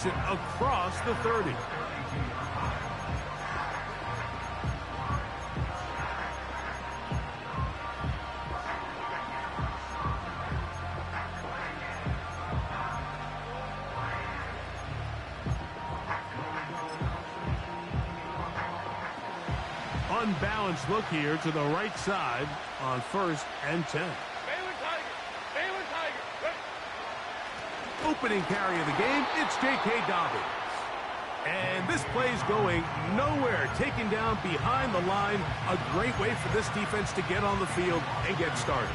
it across the 30. Unbalanced look here to the right side on 1st and 10. Opening carry of the game, it's J.K. Dobbins. And this play's going nowhere, taken down behind the line. A great way for this defense to get on the field and get started.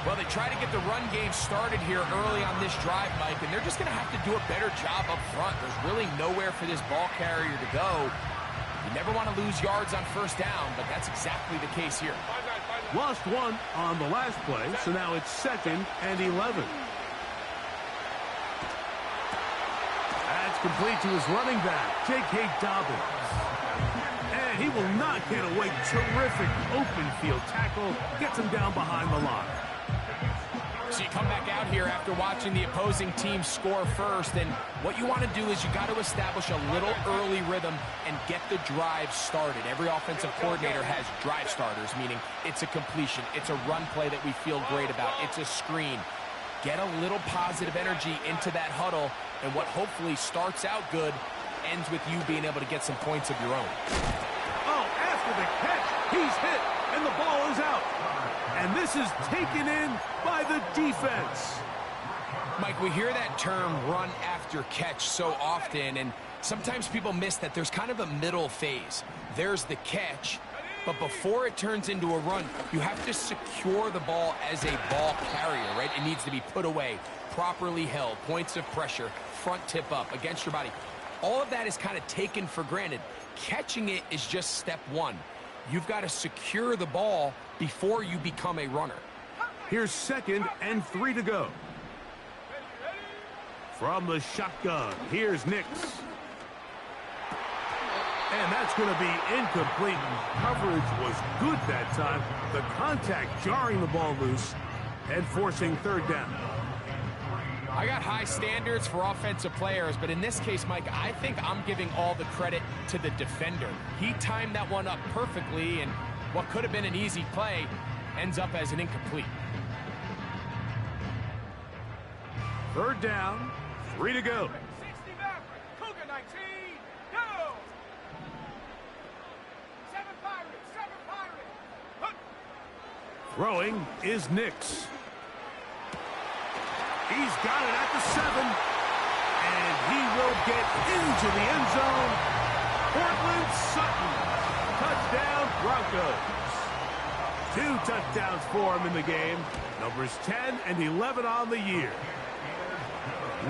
Well, they try to get the run game started here early on this drive, Mike, and they're just going to have to do a better job up front. There's really nowhere for this ball carrier to go. You never want to lose yards on 1st down, but that's exactly the case here. Lost 1 on the last play, so now it's 2nd and 11. That's complete to his running back, J.K. Dobbins. And he will not get away. Terrific open field tackle. Gets him down behind the line. So you come back out here after watching the opposing team score first, and what you want to do is you got to establish a little early rhythm and get the drive started. Every offensive coordinator has drive starters, meaning it's a completion, it's a run play that we feel great about, it's a screen. Get a little positive energy into that huddle, and what hopefully starts out good ends with you being able to get some points of your own. Oh, after the catch, he's hit, and the ball is out. And this is taken in by the defense. Mike, we hear that term run after catch so often, and sometimes people miss that there's kind of a middle phase. There's the catch, but before it turns into a run, you have to secure the ball as a ball carrier, right? It needs to be put away, properly held, points of pressure, front tip up against your body. All of that is kind of taken for granted. Catching it is just step 1. You've got to secure the ball before you become a runner. Here's 2nd and 3 to go. From the shotgun, here's Nix. And that's going to be incomplete. Coverage was good that time. The contact jarring the ball loose and forcing 3rd down. I got high standards for offensive players, but in this case, Mike, I think I'm giving all the credit to the defender. He timed that one up perfectly, and what could have been an easy play ends up as an incomplete. 3rd down, 3 to go. 60 Maverick, Cougar 19, go! 7 Pirates, Throwing is Nix. He's got it at the 7, and he will get into the end zone. Cortland Sutton, touchdown Broncos. 2 touchdowns for him in the game. Numbers 10 and 11 on the year.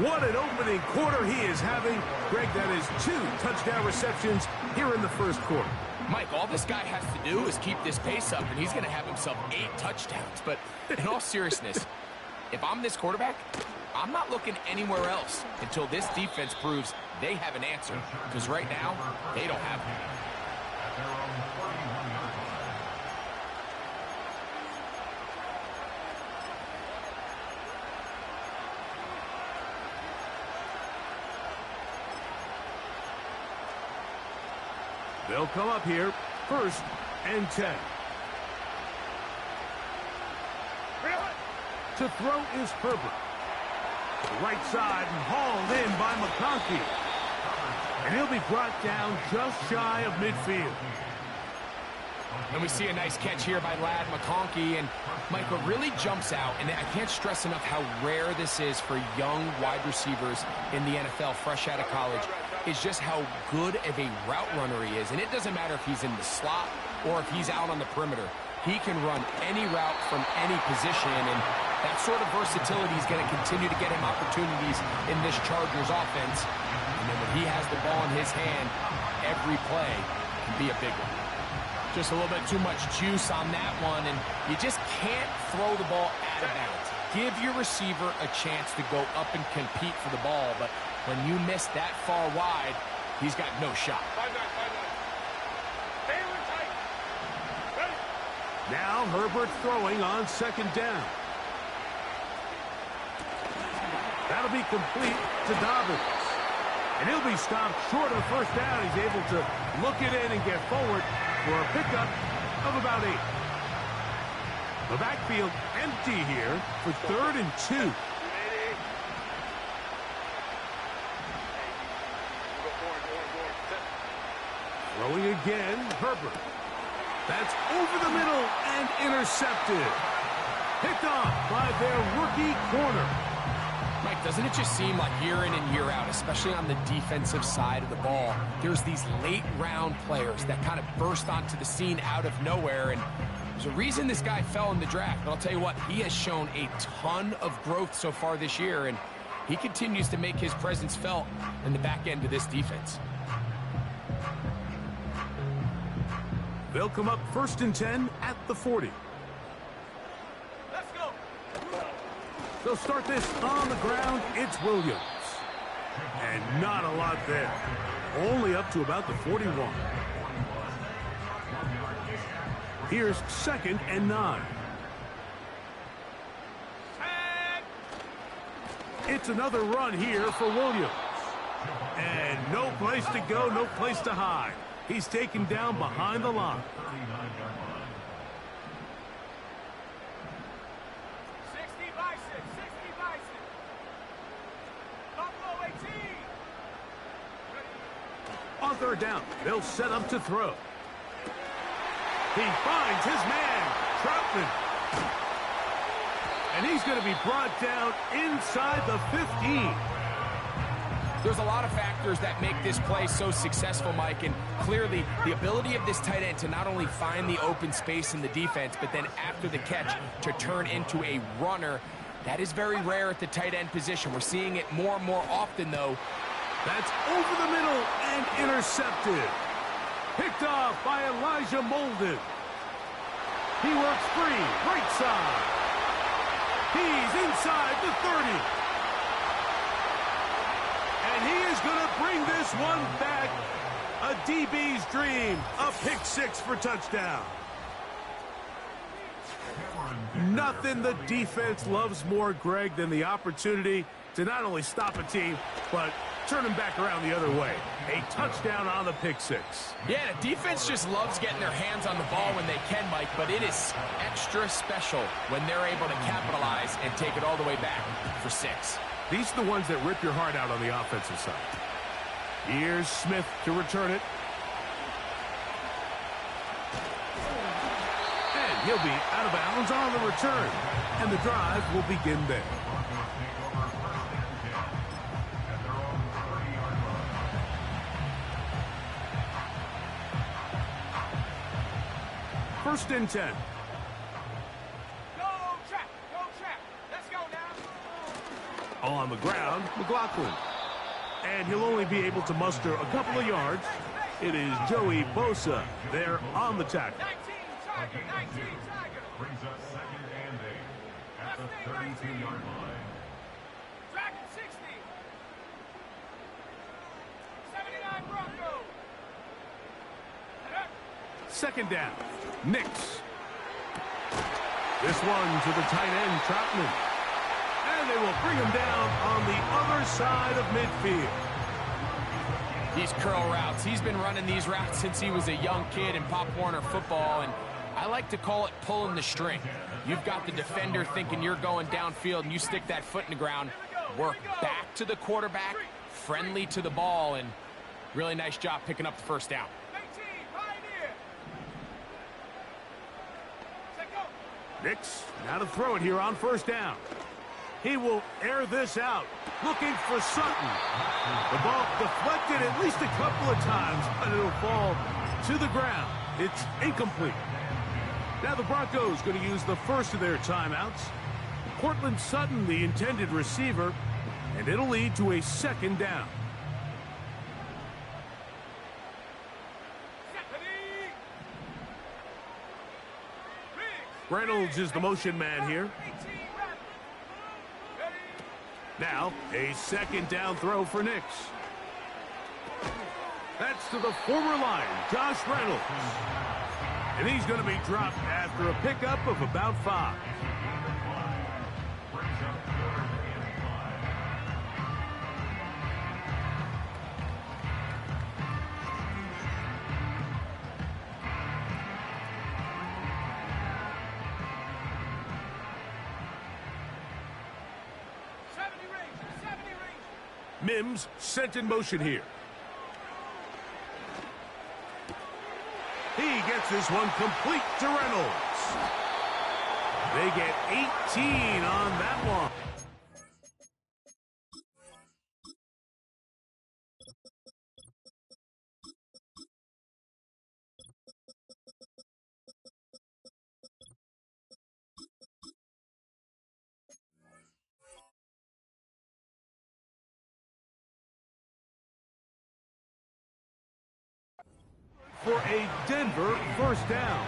What an opening quarter he is having. Greg, that is 2 touchdown receptions here in the 1st quarter. Mike, all this guy has to do is keep this pace up, and he's going to have himself 8 touchdowns. But in all seriousness, if I'm this quarterback, I'm not looking anywhere else until this defense proves they have an answer. Because right now, they don't have one. They'll come up here, 1st and 10. To throw is Herbert. Right side and hauled in by McConkey. And he'll be brought down just shy of midfield. And we see a nice catch here by Ladd McConkey. And Mike, what really jumps out, and I can't stress enough how rare this is for young wide receivers in the NFL, fresh out of college, is just how good of a route runner he is. And it doesn't matter if he's in the slot or if he's out on the perimeter. He can run any route from any position, and that sort of versatility is going to continue to get him opportunities in this Chargers offense. And then when he has the ball in his hand, every play can be a big one. Just a little bit too much juice on that one, and you just can't throw the ball out of bounds. Give your receiver a chance to go up and compete for the ball, but when you miss that far wide, he's got no shot. Now Herbert throwing on 2nd down. That'll be complete to Dobbins. And he'll be stopped short of first down. He's able to look it in and get forward for a pickup of about 8. The backfield empty here for 3rd and 2. Throwing again, Herbert. That's over the middle and intercepted. Picked off by their rookie corner. Mike, doesn't it just seem like year in and year out, especially on the defensive side of the ball, there's these late-round players that kind of burst onto the scene out of nowhere, and there's a reason this guy fell in the draft, but I'll tell you what, he has shown a ton of growth so far this year, and he continues to make his presence felt in the back end of this defense. They'll come up 1st and 10 at the 40. Let's go. They'll start this on the ground. It's Williams. And not a lot there. Only up to about the 41. Here's 2nd and 9. Tag. It's another run here for Williams. And no place to go, no place to hide. He's taken down behind the line. 60 Bison. 60 Bison. Buffalo 18. On 3rd down, they'll set up to throw. He finds his man, Troutman. And he's going to be brought down inside the 15. There's a lot of factors that make this play so successful, Mike, and clearly the ability of this tight end to not only find the open space in the defense, but then after the catch to turn into a runner. That is very rare at the tight end position. We're seeing it more and more often, though. That's over the middle and intercepted. Picked off by Elijah Molden. He works free, right side. He's inside the 30. And he is going to bring this one back. A DB's dream. A pick 6 for touchdown. Nothing the defense loves more, Greg, than the opportunity to not only stop a team, but turn them back around the other way. A touchdown on the pick 6. Yeah, the defense just loves getting their hands on the ball when they can, Mike, but it is extra special when they're able to capitalize and take it all the way back for 6. These are the ones that rip your heart out on the offensive side. Here's Smith to return it. And he'll be out of bounds on the return. And the drive will begin there. First and 10. Go trap. Go trap. Let's go now. On the ground, McLaughlin. And he'll only be able to muster a couple of yards. It is Joey Bosa there on the tackle. 19 Tiger. 19 Tiger. Brings us 2nd and 8 at the 32-yard line. Dragon 60. 79 Broncos. 2nd down. Nix. This one to the tight end, Troutman. And they will bring him down on the other side of midfield. These curl routes, he's been running these routes since he was a young kid in Pop Warner football, and I like to call it pulling the string. You've got the defender thinking you're going downfield, and you stick that foot in the ground, work back to the quarterback, friendly to the ball, and really nice job picking up the first down. 18 Pioneer. Set go. Nix, now to throw it here on 1st down. He will air this out, looking for Sutton. The ball deflected at least a couple of times, but it'll fall to the ground. It's incomplete. Now the Broncos going to use the first of their timeouts. Cortland Sutton, the intended receiver, and it'll lead to a 2nd down. Stephanie. Reynolds is the motion man here. 18 Rabbit. Ready. Now, a 2nd down throw for Nix. That's to the former Lion, Josh Reynolds. And he's going to be dropped after a pickup of about 5. Mims sent in motion here. He gets this one complete to Reynolds. They get 18 on that one. For a Denver first down.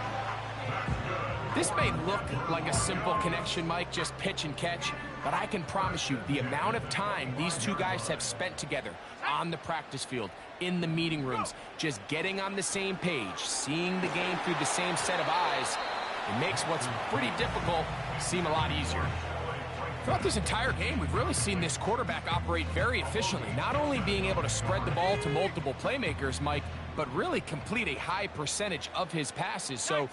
This may look like a simple connection, Mike, just pitch and catch, but I can promise you the amount of time these two guys have spent together on the practice field, in the meeting rooms, just getting on the same page, seeing the game through the same set of eyes, it makes what's pretty difficult seem a lot easier. Throughout this entire game, we've really seen this quarterback operate very efficiently, not only being able to spread the ball to multiple playmakers, Mike, but really complete a high percentage of his passes. So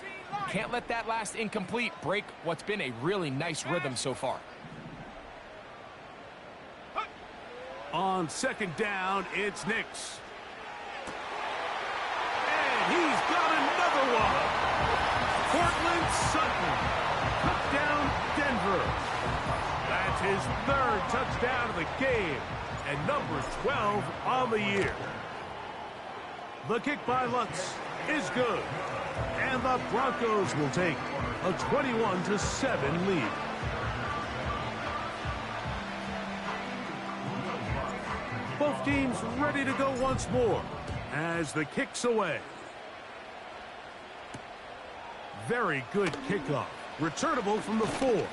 can't let that last incomplete break what's been a really nice rhythm so far. On second down, it's Nix. And he's got another one. Cortland Sutton. Touchdown, Denver. That's his third touchdown of the game, and number 12 on the year. The kick by Lutz is good, and the Broncos will take a 21-7 lead. Both teams ready to go once more as the kick's away. Very good kickoff, returnable from the 4.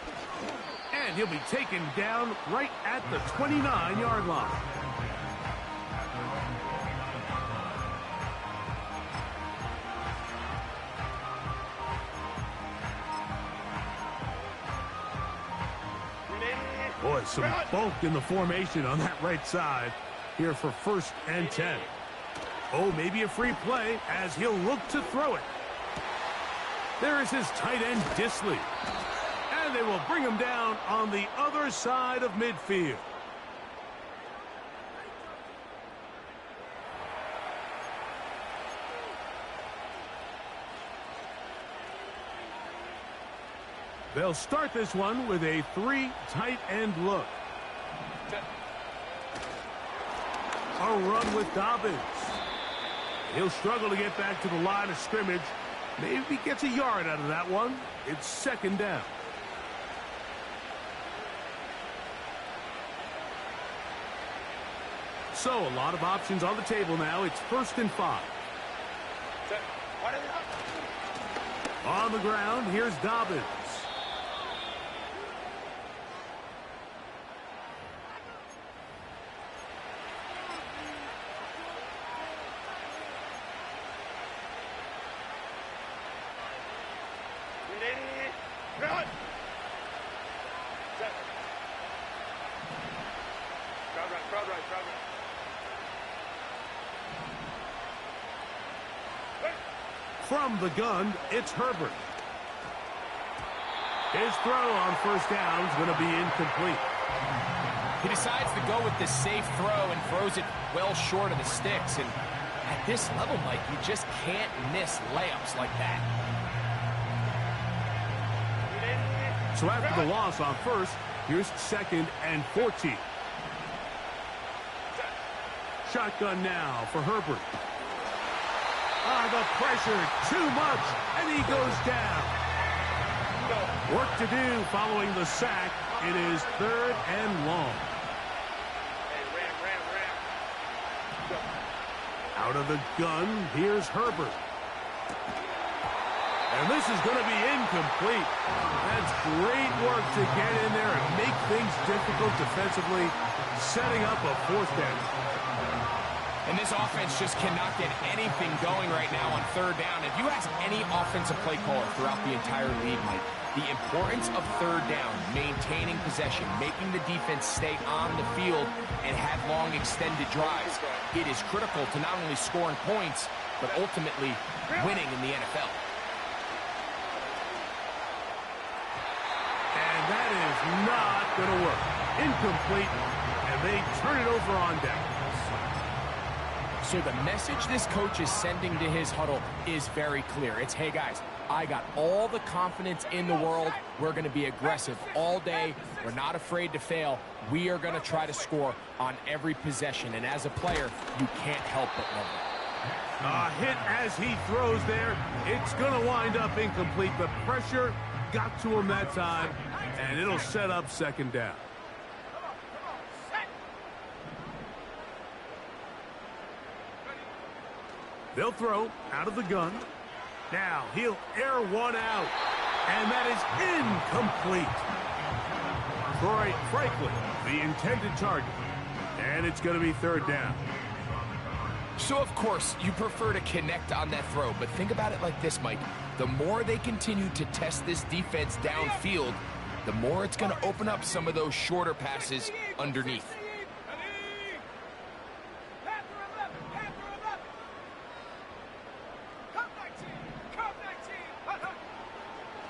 And he'll be taken down right at the 29-yard line. Boy, some bulk in the formation on that right side here for 1st and 10. Oh, maybe a free play as he'll look to throw it. There is his tight end, Dissly. And they will bring him down on the other side of midfield. They'll start this one with a 3 tight end look. A run with Dobbins. He'll struggle to get back to the line of scrimmage. Maybe he gets a yard out of that one. It's second down. So a lot of options on the table now. It's 1st and 5. On the ground, here's Dobbins. From the gun, it's Herbert. His throw on 1st down is going to be incomplete. He decides to go with the safe throw and throws it well short of the sticks. And at this level, Mike, you just can't miss layups like that. So after the loss on 1st, here's 2nd and 14. Shotgun now for Herbert. The pressure, too much, and he goes down. Work to do following the sack. It is 3rd and long. Out of the gun, here's Herbert. And this is going to be incomplete. That's great work to get in there and make things difficult defensively, setting up a 4th down. And this offense just cannot get anything going right now on 3rd down. If you ask any offensive play caller throughout the entire league, Mike, the importance of 3rd down, maintaining possession, making the defense stay on the field and have long extended drives, it is critical to not only scoring points, but ultimately winning in the NFL. And that is not going to work. Incomplete, and they turn it over on down. So the message this coach is sending to his huddle is very clear. It's, hey guys, I got all the confidence in the world. We're going to be aggressive all day. We're not afraid to fail. We are going to try to score on every possession. And as a player, you can't help but love it. A hit as he throws there. It's going to wind up incomplete. The pressure got to him that time, and it'll set up second down. They'll throw out of the gun. Now he'll air one out, and that is incomplete. Troy Franklin, the intended target, and it's going to be third down. So, of course, you prefer to connect on that throw, but think about it like this, Mike. The more they continue to test this defense downfield, the more it's going to open up some of those shorter passes underneath.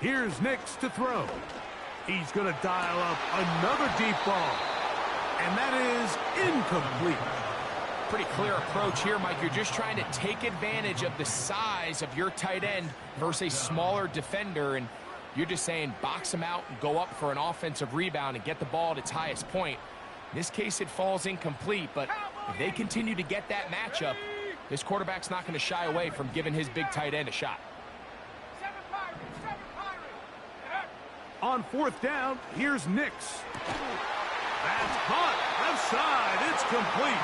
Here's Nix to throw. He's going to dial up another deep ball, and that is incomplete. Pretty clear approach here, Mike. You're just trying to take advantage of the size of your tight end versus a smaller defender, and you're just saying box him out and go up for an offensive rebound and get the ball at its highest point. In this case, it falls incomplete, but if they continue to get that matchup, this quarterback's not going to shy away from giving his big tight end a shot. On fourth down, here's Nix. That's caught. Left side. It's complete.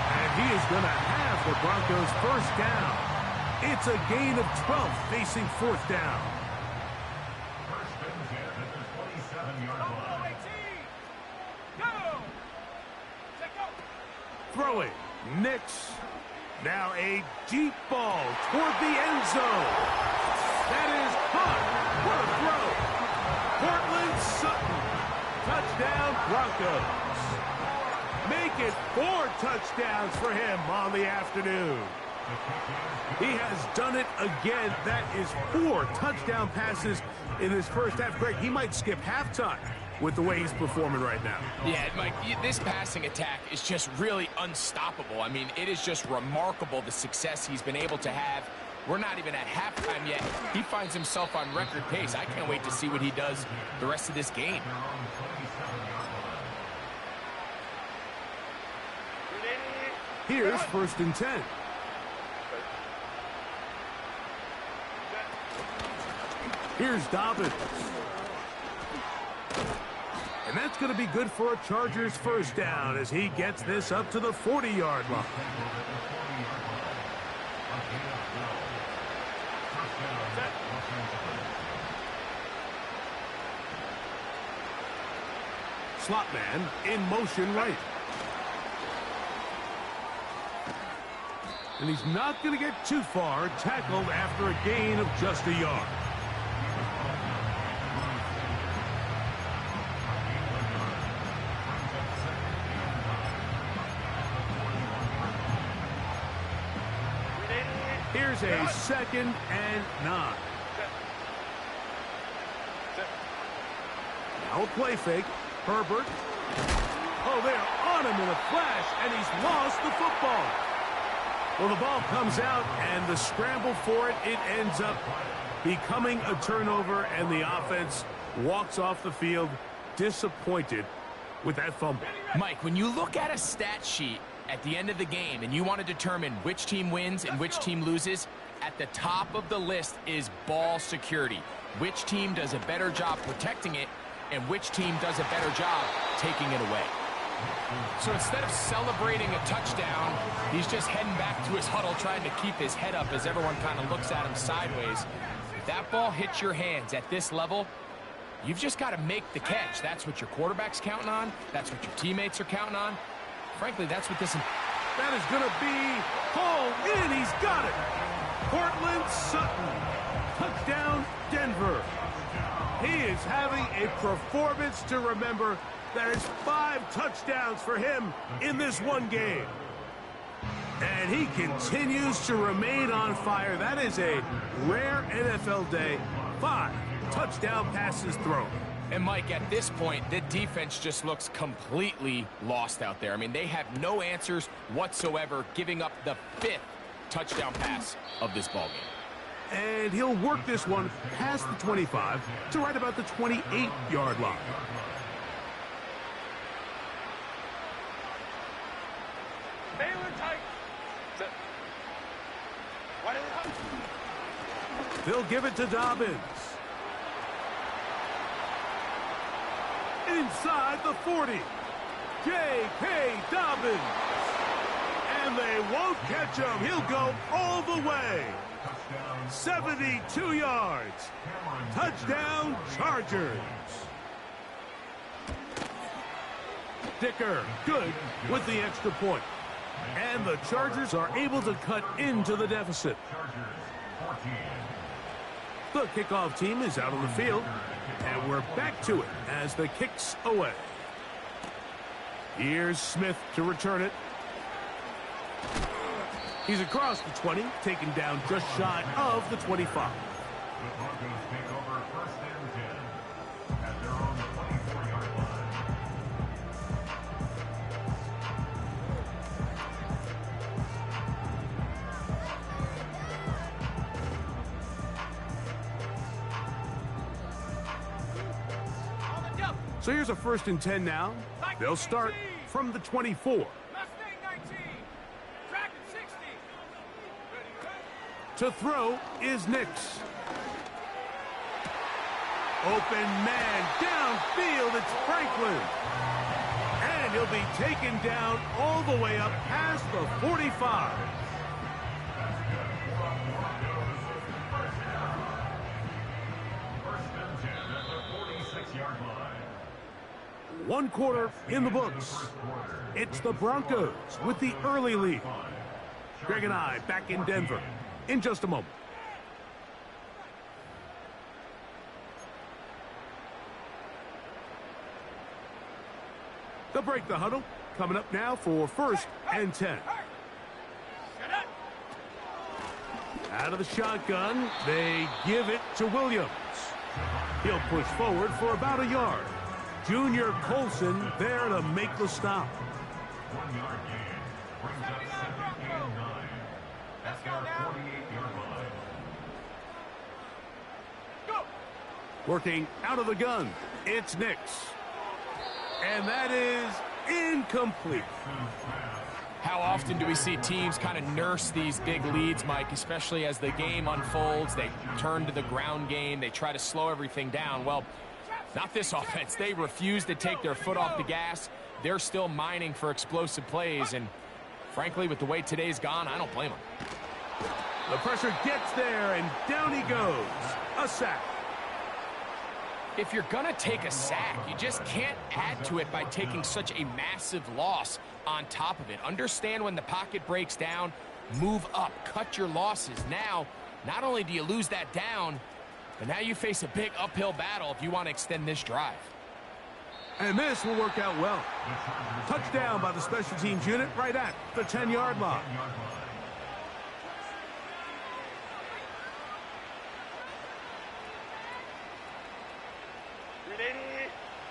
And he is going to have the Broncos first down. It's a gain of 12 facing fourth down. First and 10 at the 27-yard line. Throwing. Nix. Now a deep ball toward the end zone. That is caught. What a throw. Cortland Sutton. Touchdown, Broncos. Make it 4 touchdowns for him on the afternoon. He has done it again. That is 4 touchdown passes in his first half. Greg, he might skip halftime with the way he's performing right now. Yeah, Mike, this passing attack is just really unstoppable. I mean, it is just remarkable the success he's been able to have. We're not even at halftime yet. He finds himself on record pace. I can't wait to see what he does the rest of this game. Here's first and 10. Here's Dobbins. And that's going to be good for a Chargers first down as he gets this up to the 40-yard line. Slot man in motion right. And he's not going to get too far, tackled after a gain of just a yard. Here's a second and 9. Now a play fake. Herbert. Oh, they're on him in a flash, and he's lost the football. Well, the ball comes out, and the scramble for it, it ends up becoming a turnover, and the offense walks off the field disappointed with that fumble. Mike, when you look at a stat sheet at the end of the game and you want to determine which team wins and which team loses, at the top of the list is ball security. Which team does a better job protecting it, and which team does a better job taking it away. So instead of celebrating a touchdown, he's just heading back to his huddle trying to keep his head up as everyone kind of looks at him sideways. If that ball hits your hands at this level, you've just got to make the catch. That's what your quarterback's counting on. That's what your teammates are counting on. Frankly, that's what this is. That is going to be hauled in. He's got it. Cortland Sutton. Touchdown, Denver. He is having a performance to remember. There's 5 touchdowns for him in this one game. And he continues to remain on fire. That is a rare NFL day. 5 touchdown passes thrown. And, Mike, at this point, the defense just looks completely lost out there. I mean, they have no answers whatsoever, giving up the 5th touchdown pass of this ballgame. And he'll work this one past the 25 to right about the 28-yard line. They'll give it to Dobbins. Inside the 40. J.K. Dobbins. And they won't catch him. He'll go all the way. 72 yards. Touchdown, Chargers. Dicker, good with the extra point. And the Chargers are able to cut into the deficit. The kickoff team is out on the field, and we're back to it as the kick's away. Here's Smith to return it. He's across the 20, taken down just shy of the 25. The Broncos take over 1st and 10 at their own 24-yard line. So here's a 1st and 10 now. They'll start from the 24. To throw is Nix. Open man downfield, it's Franklin. And he'll be taken down all the way up past the 45. One quarter in the books. It's the Broncos with the early lead. Greg and I back in Denver in just a moment. They'll break the huddle. Coming up now for 1st and 10. Out of the shotgun, they give it to Williams. He'll push forward for about a yard. Junior Colson there to make the stop. 1-yard gain brings up 2nd and 9 at their 48-yard line. Working out of the gun, it's Nix. And that is incomplete. How often do we see teams kind of nurse these big leads, Mike, especially as the game unfolds? They turn to the ground game. They try to slow everything down. Well, not this offense. They refuse to take their foot off the gas. They're still mining for explosive plays. And frankly, with the way today's gone, I don't blame them. The pressure gets there, and down he goes. A sack. If you're going to take a sack, you just can't add to it by taking such a massive loss on top of it. Understand when the pocket breaks down, move up, cut your losses. Now, not only do you lose that down, but now you face a big uphill battle if you want to extend this drive. And this will work out well. Touchdown by the special teams unit right at the 10-yard line.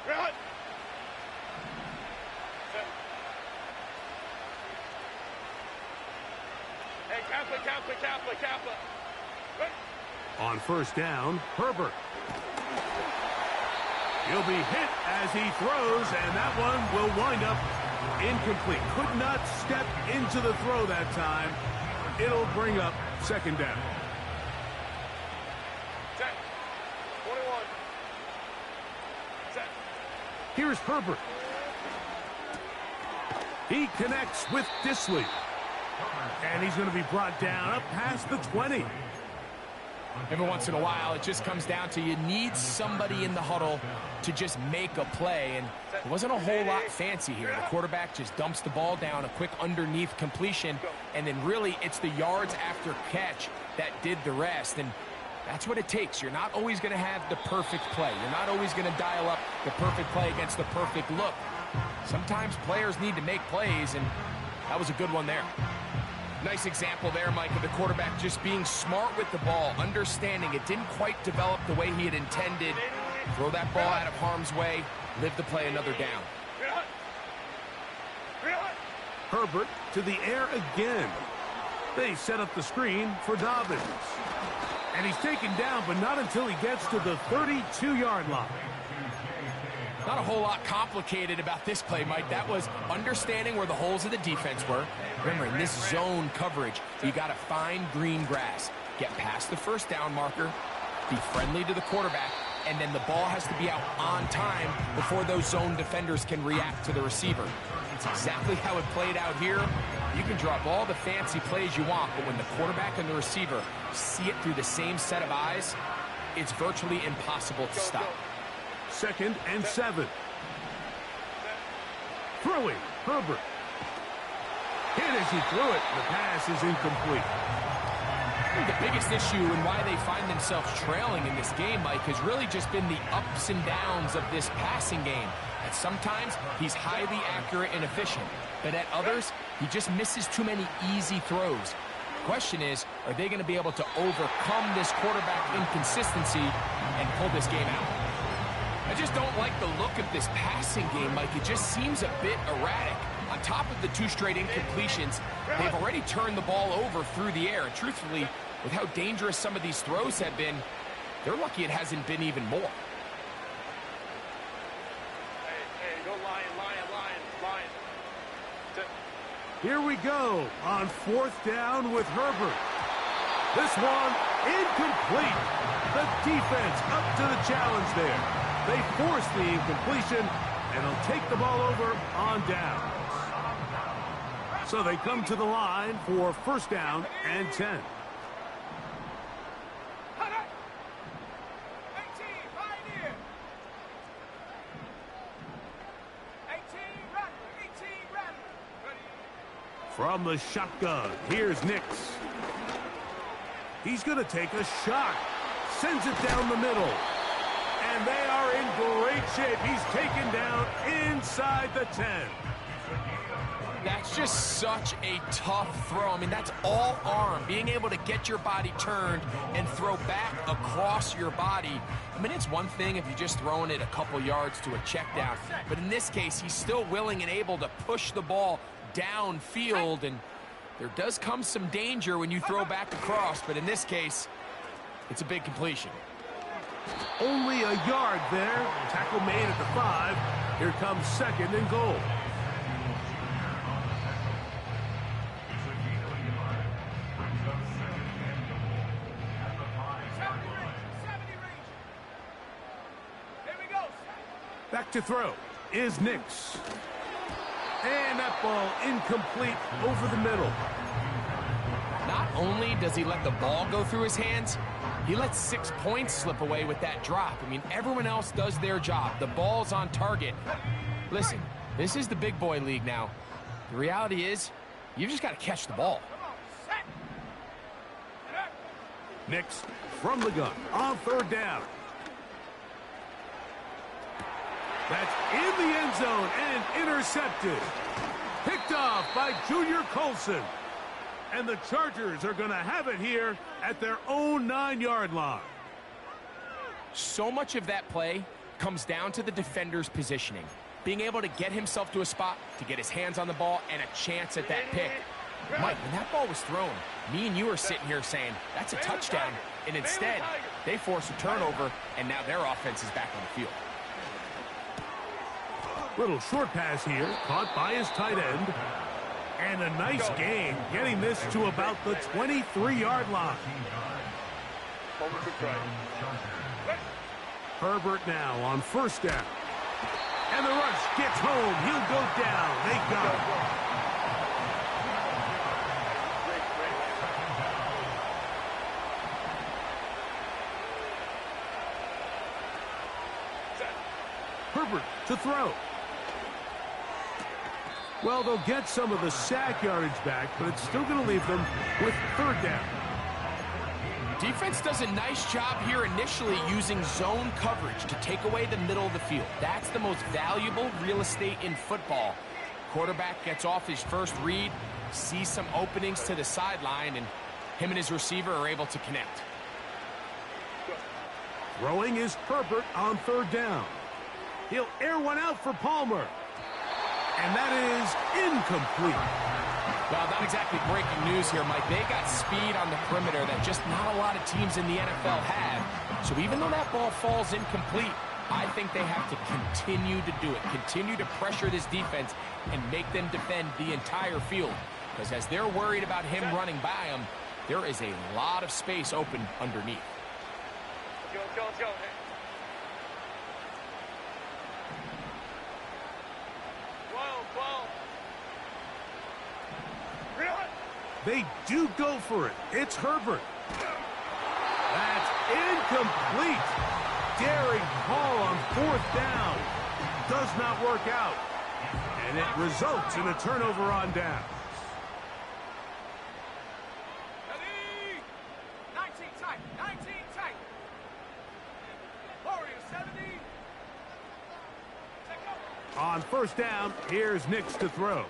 Run! Hey, Kappa. On 1st down, Herbert. He'll be hit as he throws, and that one will wind up incomplete. Could not step into the throw that time. It'll bring up 2nd down. Set. 21. Set. Here's Herbert. He connects with Dissly. And he's going to be brought down up past the 20. Every once in a while, it just comes down to you need somebody in the huddle to just make a play. And it wasn't a whole lot fancy here. The quarterback just dumps the ball down, a quick underneath completion, and then really it's the yards after catch that did the rest. And that's what it takes. You're not always going to have the perfect play. You're not always going to dial up the perfect play against the perfect look. Sometimes players need to make plays, and that was a good one there. Nice example there, Mike, of the quarterback just being smart with the ball, understanding it didn't quite develop the way he had intended, Throw that ball out of harm's way, live to play another down. Herbert to the air again. They set up the screen for Dobbins. And he's taken down, but not until he gets to the 32-yard line. Not a whole lot complicated about this play, Mike. That was understanding where the holes of the defense were. Remember, in this zone coverage, you got to find green grass. Get past the first down marker, be friendly to the quarterback, and then the ball has to be out on time before those zone defenders can react to the receiver. It's exactly how it played out here. You can drop all the fancy plays you want, but when the quarterback and the receiver see it through the same set of eyes, it's virtually impossible to stop. 2nd and 7. Throwing, Herbert. Hit as he threw it. The pass is incomplete. The biggest issue and why they find themselves trailing in this game, Mike, has really just been the ups and downs of this passing game. At sometimes, he's highly accurate and efficient, but at others, he just misses too many easy throws. The question is, are they going to be able to overcome this quarterback inconsistency and pull this game out? I just don't like the look of this passing game, Mike. It just seems a bit erratic. On top of the 2 straight incompletions, they've already turned the ball over through the air. And truthfully, with how dangerous some of these throws have been, they're lucky it hasn't been even more. Hey, go Lion. Here we go on 4th down with Herbert. This one incomplete. The defense up to the challenge there. They force the incompletion, and he'll take the ball over on downs. So they come to the line for 1st down and 10. 18, Pioneer. 18, run. From the shotgun, here's Nix. He's going to take a shot. Sends it down the middle. And they are in great shape. He's taken down inside the 10. That's just such a tough throw. I mean, that's all arm. Being able to get your body turned and throw back across your body. I mean, it's one thing if you're just throwing it a couple yards to a check down. But in this case, he's still willing and able to push the ball downfield. And there does come some danger when you throw back across. But in this case, it's a big completion. Only a yard there. Tackle made at the 5. Here comes 2nd and goal. Back to throw is Nix. And that ball incomplete over the middle. Not only does he let the ball go through his hands, he lets 6 points slip away with that drop. I mean, everyone else does their job. The ball's on target. Listen, this is the big boy league now. The reality is, you've just got to catch the ball. Nix from the gun on 3rd down. That's in the end zone and intercepted. Picked off by Junior Colson. And the Chargers are going to have it here at their own 9-yard line. So much of that play comes down to the defender's positioning. Being able to get himself to a spot, to get his hands on the ball, and a chance at that pick. Mike, when that ball was thrown, me and you are sitting here saying, that's a touchdown. And instead, they force a turnover, and now their offense is back on the field. Little short pass here, caught by his tight end. And a nice gain, getting this to about the 23-yard line. Herbert now on 1st down. And the rush gets home. He'll go down. They got him. Herbert to throw. Well, they'll get some of the sack yardage back, but it's still going to leave them with 3rd down. Defense does a nice job here initially using zone coverage to take away the middle of the field. That's the most valuable real estate in football. Quarterback gets off his first read, sees some openings to the sideline, and him and his receiver are able to connect. Throwing is Herbert on third down. He'll air one out for Palmer. And that is incomplete. Well, not exactly breaking news here, Mike. They got speed on the perimeter that just not a lot of teams in the NFL have. So even though that ball falls incomplete, I think they have to continue to do it. Continue to pressure this defense and make them defend the entire field. Because as they're worried about him running by them, there is a lot of space open underneath. They do go for it. It's Herbert. That's incomplete. Daring haul on fourth down. Does not work out. And it results in a turnover on downs. 19 tight. 19 tight. Warriors 70. Take over. On first down, here's Nix to throw.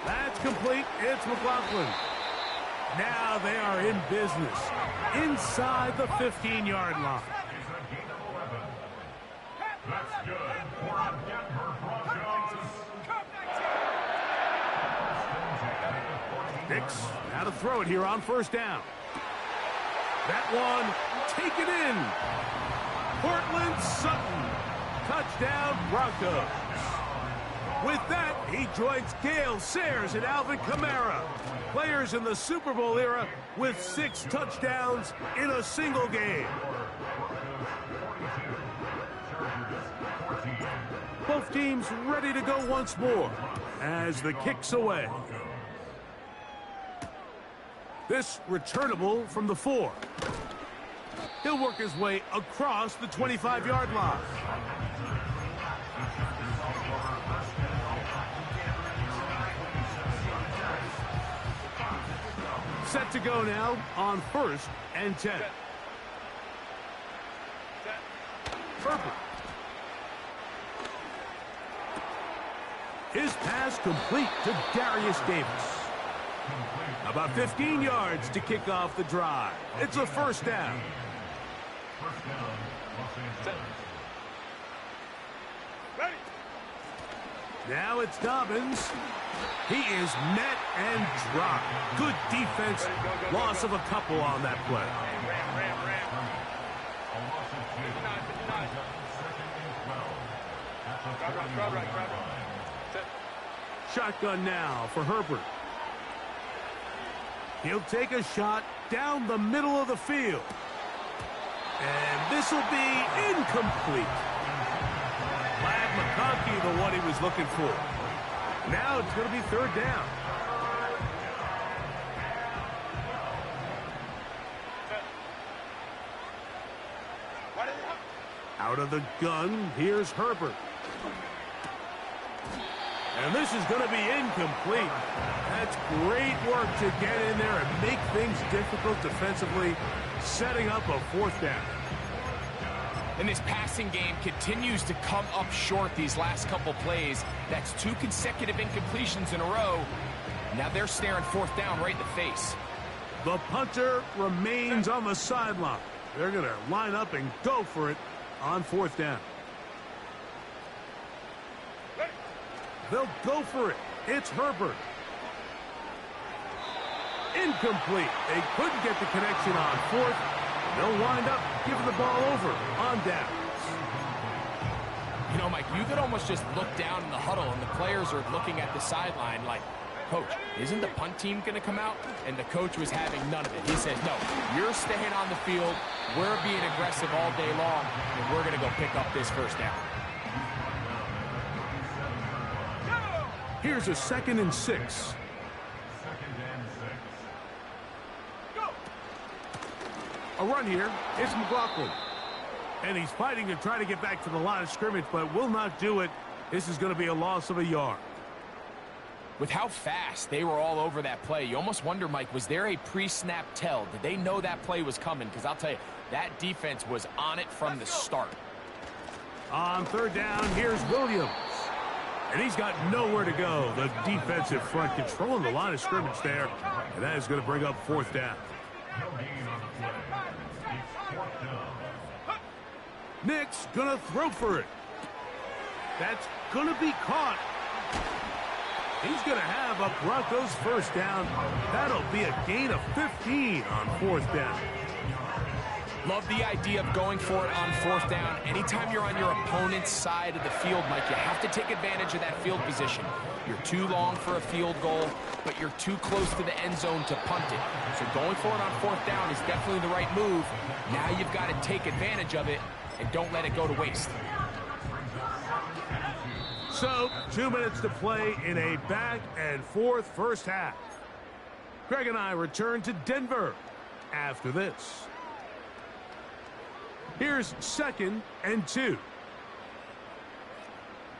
That's complete. It's McLaughlin. Now they are in business inside the 15-yard line. That's good for the Denver Broncos. Nix now to throw it here on first down. That one taken in. Cortland Sutton. Touchdown Broncos. With that, he joins Gale Sayers and Alvin Kamara, players in the Super Bowl era with 6 touchdowns in a single game. Both teams ready to go once more as the kick's away. This returnable from the 4. He'll work his way across the 25-yard line. Set to go now on 1st and 10. Herbert. His pass complete to Darius Davis. About 15 yards to kick off the drive. It's a first down. Ready. Now it's Dobbins. He is met and dropped. Good defense. Loss of a couple on that play. Shotgun now for Herbert. He'll take a shot down the middle of the field. And this will be incomplete. Ladd McConkey, the one he was looking for. Now it's going to be third down. Out of the gun, here's Herbert. And this is going to be incomplete. That's great work to get in there and make things difficult defensively, setting up a fourth down. And this passing game continues to come up short these last couple plays. That's 2 consecutive incompletions in a row. Now they're staring fourth down right in the face. The punter remains on the sideline. They're going to line up and go for it on fourth down. They'll go for it. It's Herbert. Incomplete. They couldn't get the connection on fourth. They'll wind up giving the ball over on downs. You know, Mike, you could almost just look down in the huddle and the players are looking at the sideline like, Coach, isn't the punt team going to come out? And the coach was having none of it. He says, no, you're staying on the field. We're being aggressive all day long, and we're going to go pick up this first down. Here's a 2nd and 6. A run here. It's McLaughlin. And he's fighting to try to get back to the line of scrimmage, but will not do it. This is going to be a loss of a yard. With how fast they were all over that play, you almost wonder, Mike, was there a pre-snap tell? Did they know that play was coming? Because I'll tell you, that defense was on it from the start. On third down, here's Williams. And he's got nowhere to go. The defensive front controlling the line of scrimmage there. And that is going to bring up fourth down. Nick's gonna throw for it. That's gonna be caught. He's gonna have a Broncos first down. That'll be a gain of 15 on 4th down. Love the idea of going for it on 4th down. Anytime you're on your opponent's side of the field, Mike, you have to take advantage of that field position. You're too long for a field goal, but you're too close to the end zone to punt it. So going for it on 4th down is definitely the right move. Now you've got to take advantage of it and don't let it go to waste. So, 2 minutes to play in a back-and-forth first half. Greg and I return to Denver after this. Here's 2nd and 2.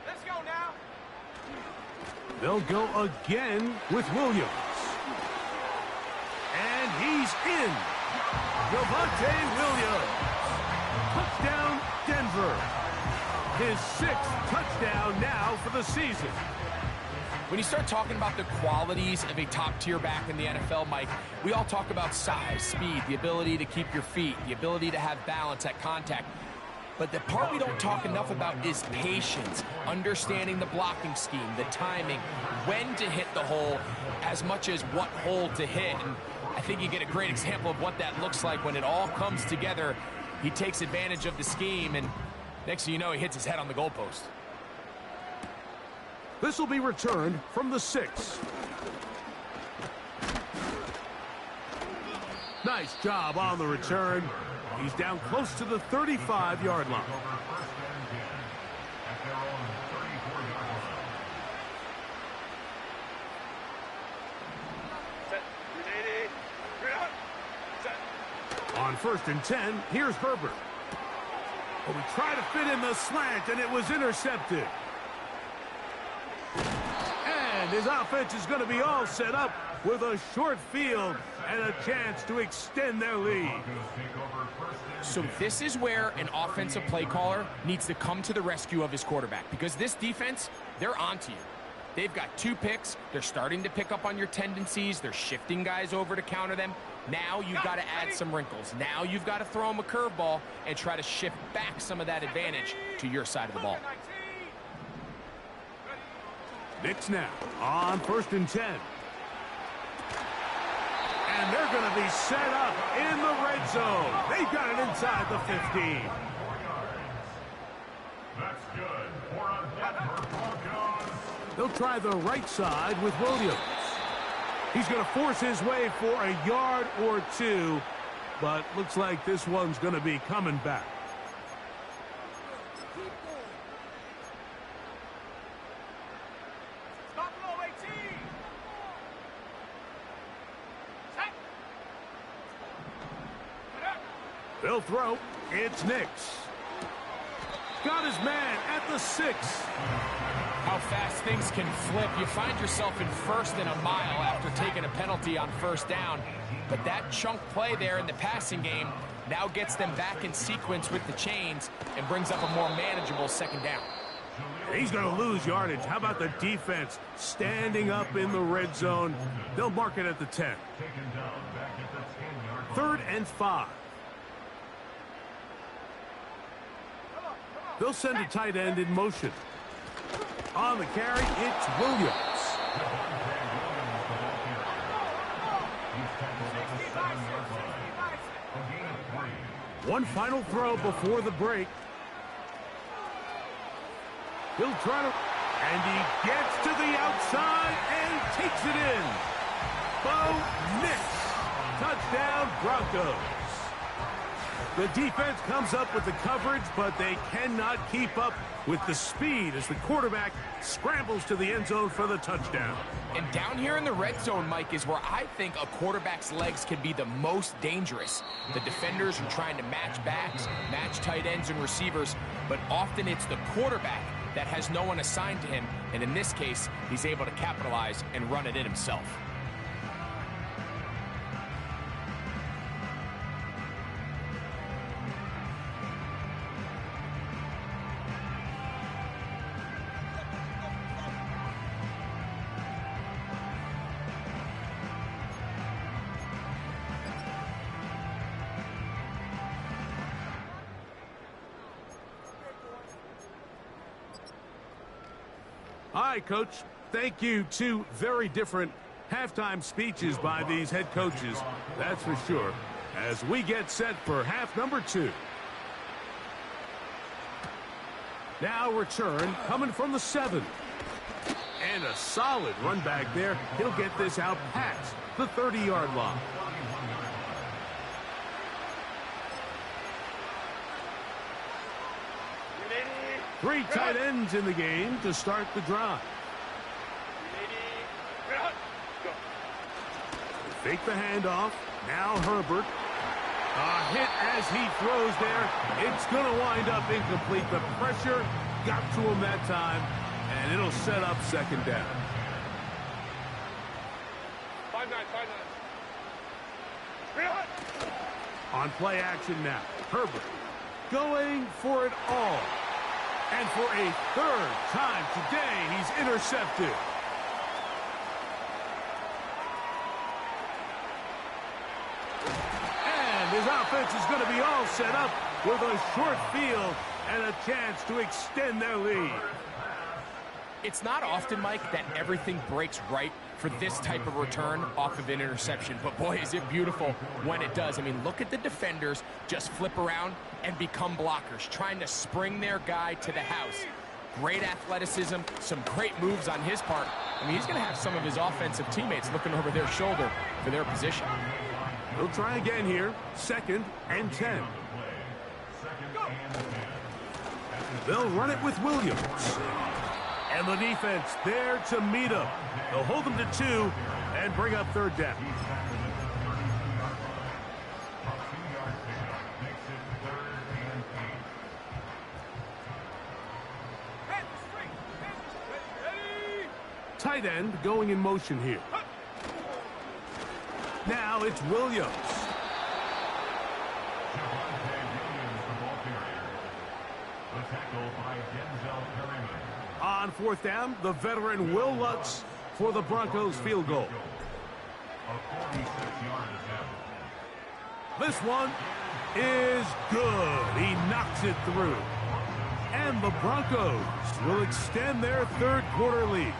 Let's go now. They'll go again with Williams. And he's in. Javonte Williams. Touchdown, Denver. His 6th touchdown now for the season. When you start talking about the qualities of a top-tier back in the NFL, Mike, we all talk about size, speed, the ability to keep your feet, the ability to have balance at contact. But the part we don't talk enough about is patience, understanding the blocking scheme, the timing, when to hit the hole, as much as what hole to hit. And I think you get a great example of what that looks like when it all comes together. He takes advantage of the scheme, and next thing you know, he hits his head on the goalpost. This will be returned from the 6. Nice job on the return. He's down close to the 35-yard line. On 1st and 10, here's Herbert. But we try to fit in the slant, and it was intercepted. And his offense is going to be all set up with a short field and a chance to extend their lead. So this is where an offensive play caller needs to come to the rescue of his quarterback, because this defense, they're onto you. They've got 2 picks. They're starting to pick up on your tendencies. They're shifting guys over to counter them. Now you've got to add some wrinkles. Now you've got to throw them a curveball and try to shift back some of that advantage to your side of the ball. Knicks now on 1st and 10. And they're going to be set up in the red zone. They've got it inside the 15. That's good for a Denver Broncos. They'll try the right side with Williams. He's going to force his way for a yard or 2, but looks like this one's going to be coming back. They'll throw. It's Nicks. Got his man at the 6. How fast things can flip. You find yourself in 1st and a mile after taking a penalty on 1st down. But that chunk play there in the passing game now gets them back in sequence with the chains and brings up a more manageable 2nd down. He's going to lose yardage. How about the defense standing up in the red zone? They'll mark it at the 10. 3rd and 5. They'll send a tight end in motion. On the carry, it's Williams. One final throw before the break. He'll try to... And he gets to the outside and takes it in. Bo Nix. Touchdown, Broncos. The defense comes up with the coverage, but they cannot keep up with the speed as the quarterback scrambles to the end zone for the touchdown. And down here in the red zone, Mike, is where I think a quarterback's legs can be the most dangerous. The defenders are trying to match backs, match tight ends and receivers, but often it's the quarterback that has no one assigned to him, and in this case, he's able to capitalize and run it in himself. All right, Coach. Thank you. Two very different halftime speeches by these head coaches. That's for sure. As we get set for half number 2. Now return coming from the 7. And a solid run back there. He'll get this out past the 30-yard line. Three tight ends in the game to start the drive. Fake the handoff. Now Herbert. A hit as he throws there. It's going to wind up incomplete. The pressure got to him that time, and it'll set up second down. 5-9. On play action now. Herbert going for it all. And for a third time today, he's intercepted. And his offense is going to be all set up with a short field and a chance to extend their lead. It's not often, Mike, that everything breaks right for this type of return off of an interception. But boy, is it beautiful when it does. I mean, look at the defenders just flip around and become blockers, trying to spring their guy to the house. Great athleticism, some great moves on his part. I mean, he's going to have some of his offensive teammates looking over their shoulder for their position. He'll try again here. 2nd and 10. They'll run it with Williams. And the defense there to meet him. They'll hold them to 2 and bring up third down. Tight end going in motion here. Now it's Williams. On 4th down, the veteran Will Lutz for the Broncos field goal. This one is good. He knocks it through. And the Broncos will extend their third quarter lead.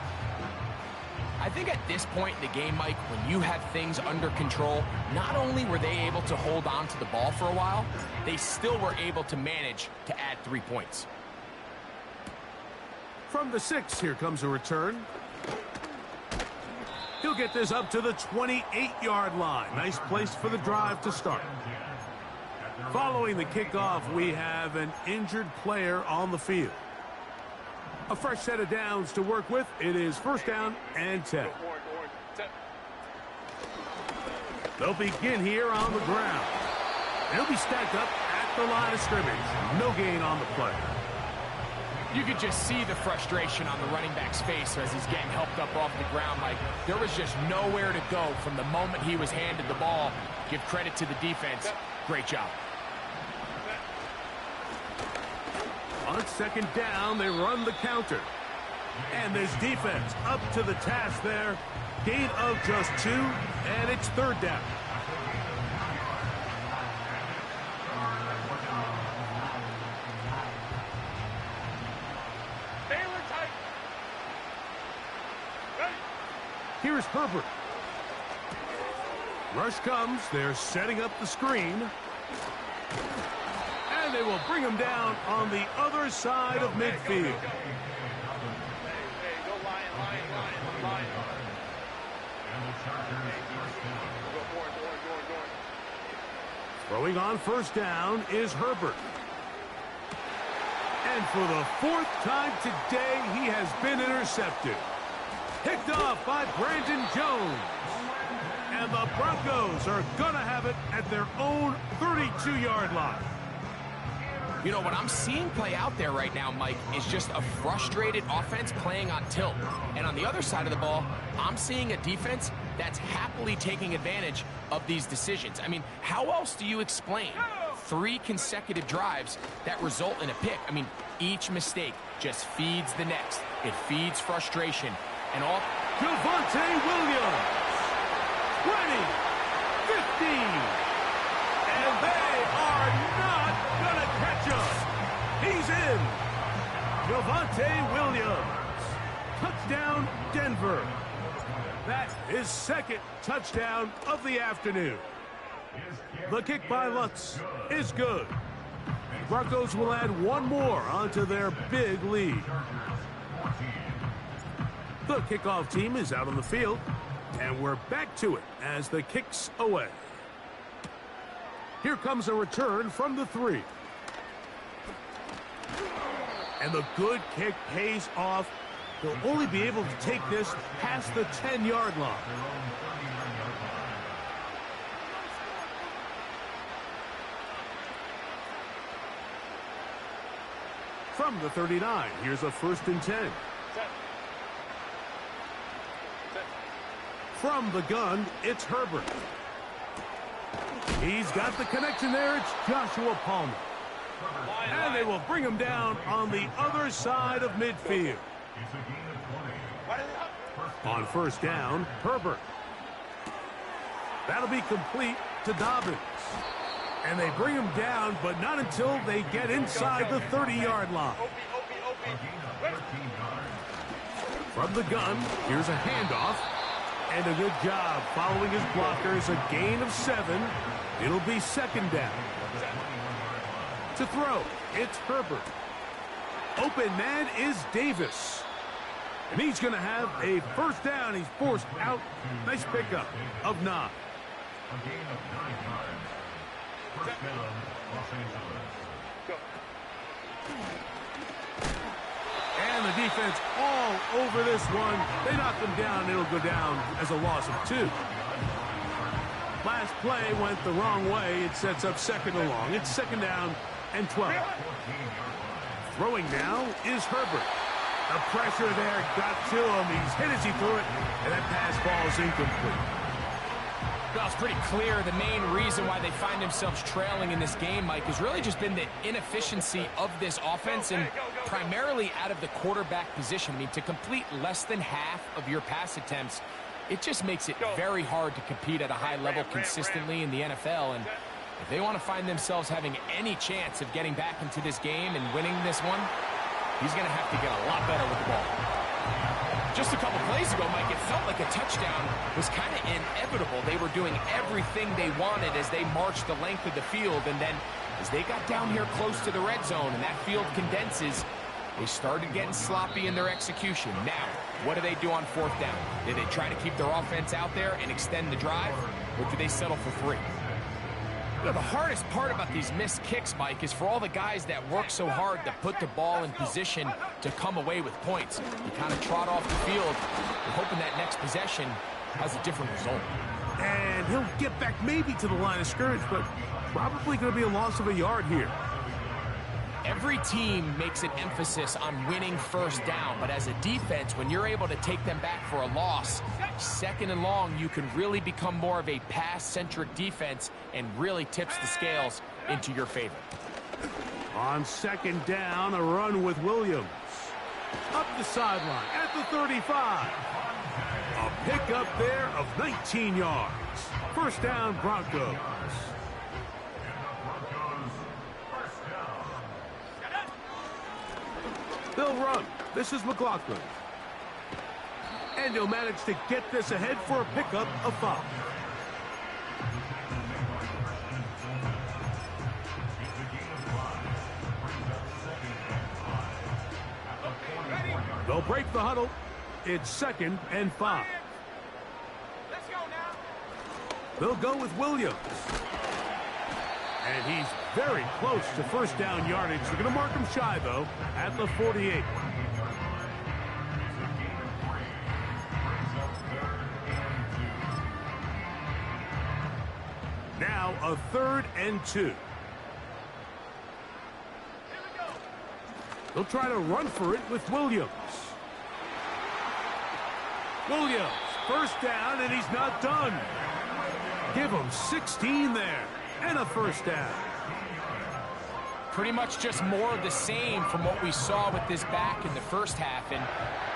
I think at this point in the game, Mike, when you have things under control, not only were they able to hold on to the ball for a while, they still were able to manage to add 3 points. From the 6, here comes a return. He'll get this up to the 28-yard line. Nice place for the drive to start. Following the kickoff, we have an injured player on the field. A fresh set of downs to work with. It is 1st down and 10. They'll begin here on the ground. They'll be stacked up at the line of scrimmage. No gain on the play. You could just see the frustration on the running back's face as he's getting helped up off the ground. Like, there was just nowhere to go from the moment he was handed the ball. Give credit to the defense. Great job. On 2nd down, they run the counter. And this defense up to the task there. Gain of just 2, and it's 3rd down. Here's Herbert. Rush comes. They're setting up the screen. And they will bring him down on the other side of midfield. Throwing on 1st down is Herbert. And for the 4th time today, he has been intercepted. Picked off by Brandon Jones. And the Broncos are going to have it at their own 32-yard line. You know, what I'm seeing play out there right now, Mike, is just a frustrated offense playing on tilt. And on the other side of the ball, I'm seeing a defense that's happily taking advantage of these decisions. I mean, how else do you explain 3 consecutive drives that result in a pick? I mean, each mistake just feeds the next. It feeds frustration. And all... Javonte Williams, 20, 15, and they are not going to catch him. He's in. Javonte Williams Touchdown, Denver. That's his second touchdown of the afternoon. The kick by Lutz is good. Broncos will add one more onto their big lead. The kickoff team is out on the field, and we're back to it as the kick's away. Here comes a return from the 3. And the good kick pays off. They'll only be able to take this past the 10-yard line. From the 39, here's a 1st and 10. From the gun, it's Herbert. He's got the connection there. It's Joshua Palmer. And they will bring him down on the other side of midfield. On 1st down, Herbert. That'll be complete to Dobbins. And they bring him down, but not until they get inside the 30-yard line. From the gun, here's a handoff. And a good job following his blockers. A gain of 7. It'll be 2nd down. To throw, it's Herbert. Open man is Davis. And he's going to have a 1st down. He's forced out. Nice pickup of 9. A gain of 9 yards. 1st down, Los Angeles. And the defense all over this one. They knock him down. It'll go down as a loss of 2. Last play went the wrong way. It sets up 2nd and long. It's 2nd down and 12. Throwing now is Herbert. The pressure there got to him. He's hit as he threw it, and that pass falls incomplete. Well, it's pretty clear the main reason why they find themselves trailing in this game, Mike, has really just been the inefficiency of this offense and primarily out of the quarterback position. I mean, to complete less than half of your pass attempts, it just makes it very hard to compete at a high level consistently in the NFL. And if they want to find themselves having any chance of getting back into this game and winning this one, he's going to have to get a lot better with the ball. Just a couple plays ago, Mike, it felt like a touchdown was kind of inevitable. They were doing everything they wanted as they marched the length of the field, and then as they got down here close to the red zone and that field condenses, they started getting sloppy in their execution. Now, what do they do on 4th down? Do they try to keep their offense out there and extend the drive, or do they settle for 3? You know, the hardest part about these missed kicks, Mike, is for all the guys that work so hard to put the ball in position to come away with points. You kind of trot off the field, you're hoping that next possession has a different result. And he'll get back maybe to the line of scrimmage, but probably going to be a loss of a yard here. Every team makes an emphasis on winning 1st down, but as a defense, when you're able to take them back for a loss, 2nd and long, you can really become more of a pass-centric defense and really tips the scales into your favor. On 2nd down, a run with Williams. Up the sideline at the 35. A pickup there of 19 yards. 1st down, Broncos. They'll run. This is McLaughlin. And he'll manage to get this ahead for a pickup of 5. They'll break the huddle. It's 2nd and 5. Let's go now. They'll go with Williams. And he's very close to 1st down yardage. They're going to mark him shy, though, at the 48. Now a 3rd and 2. They'll try to run for it with Williams. Williams, 1st down, and he's not done. Give him 16 there. And a 1st down. Pretty much just more of the same from what we saw with this back in the 1st half. And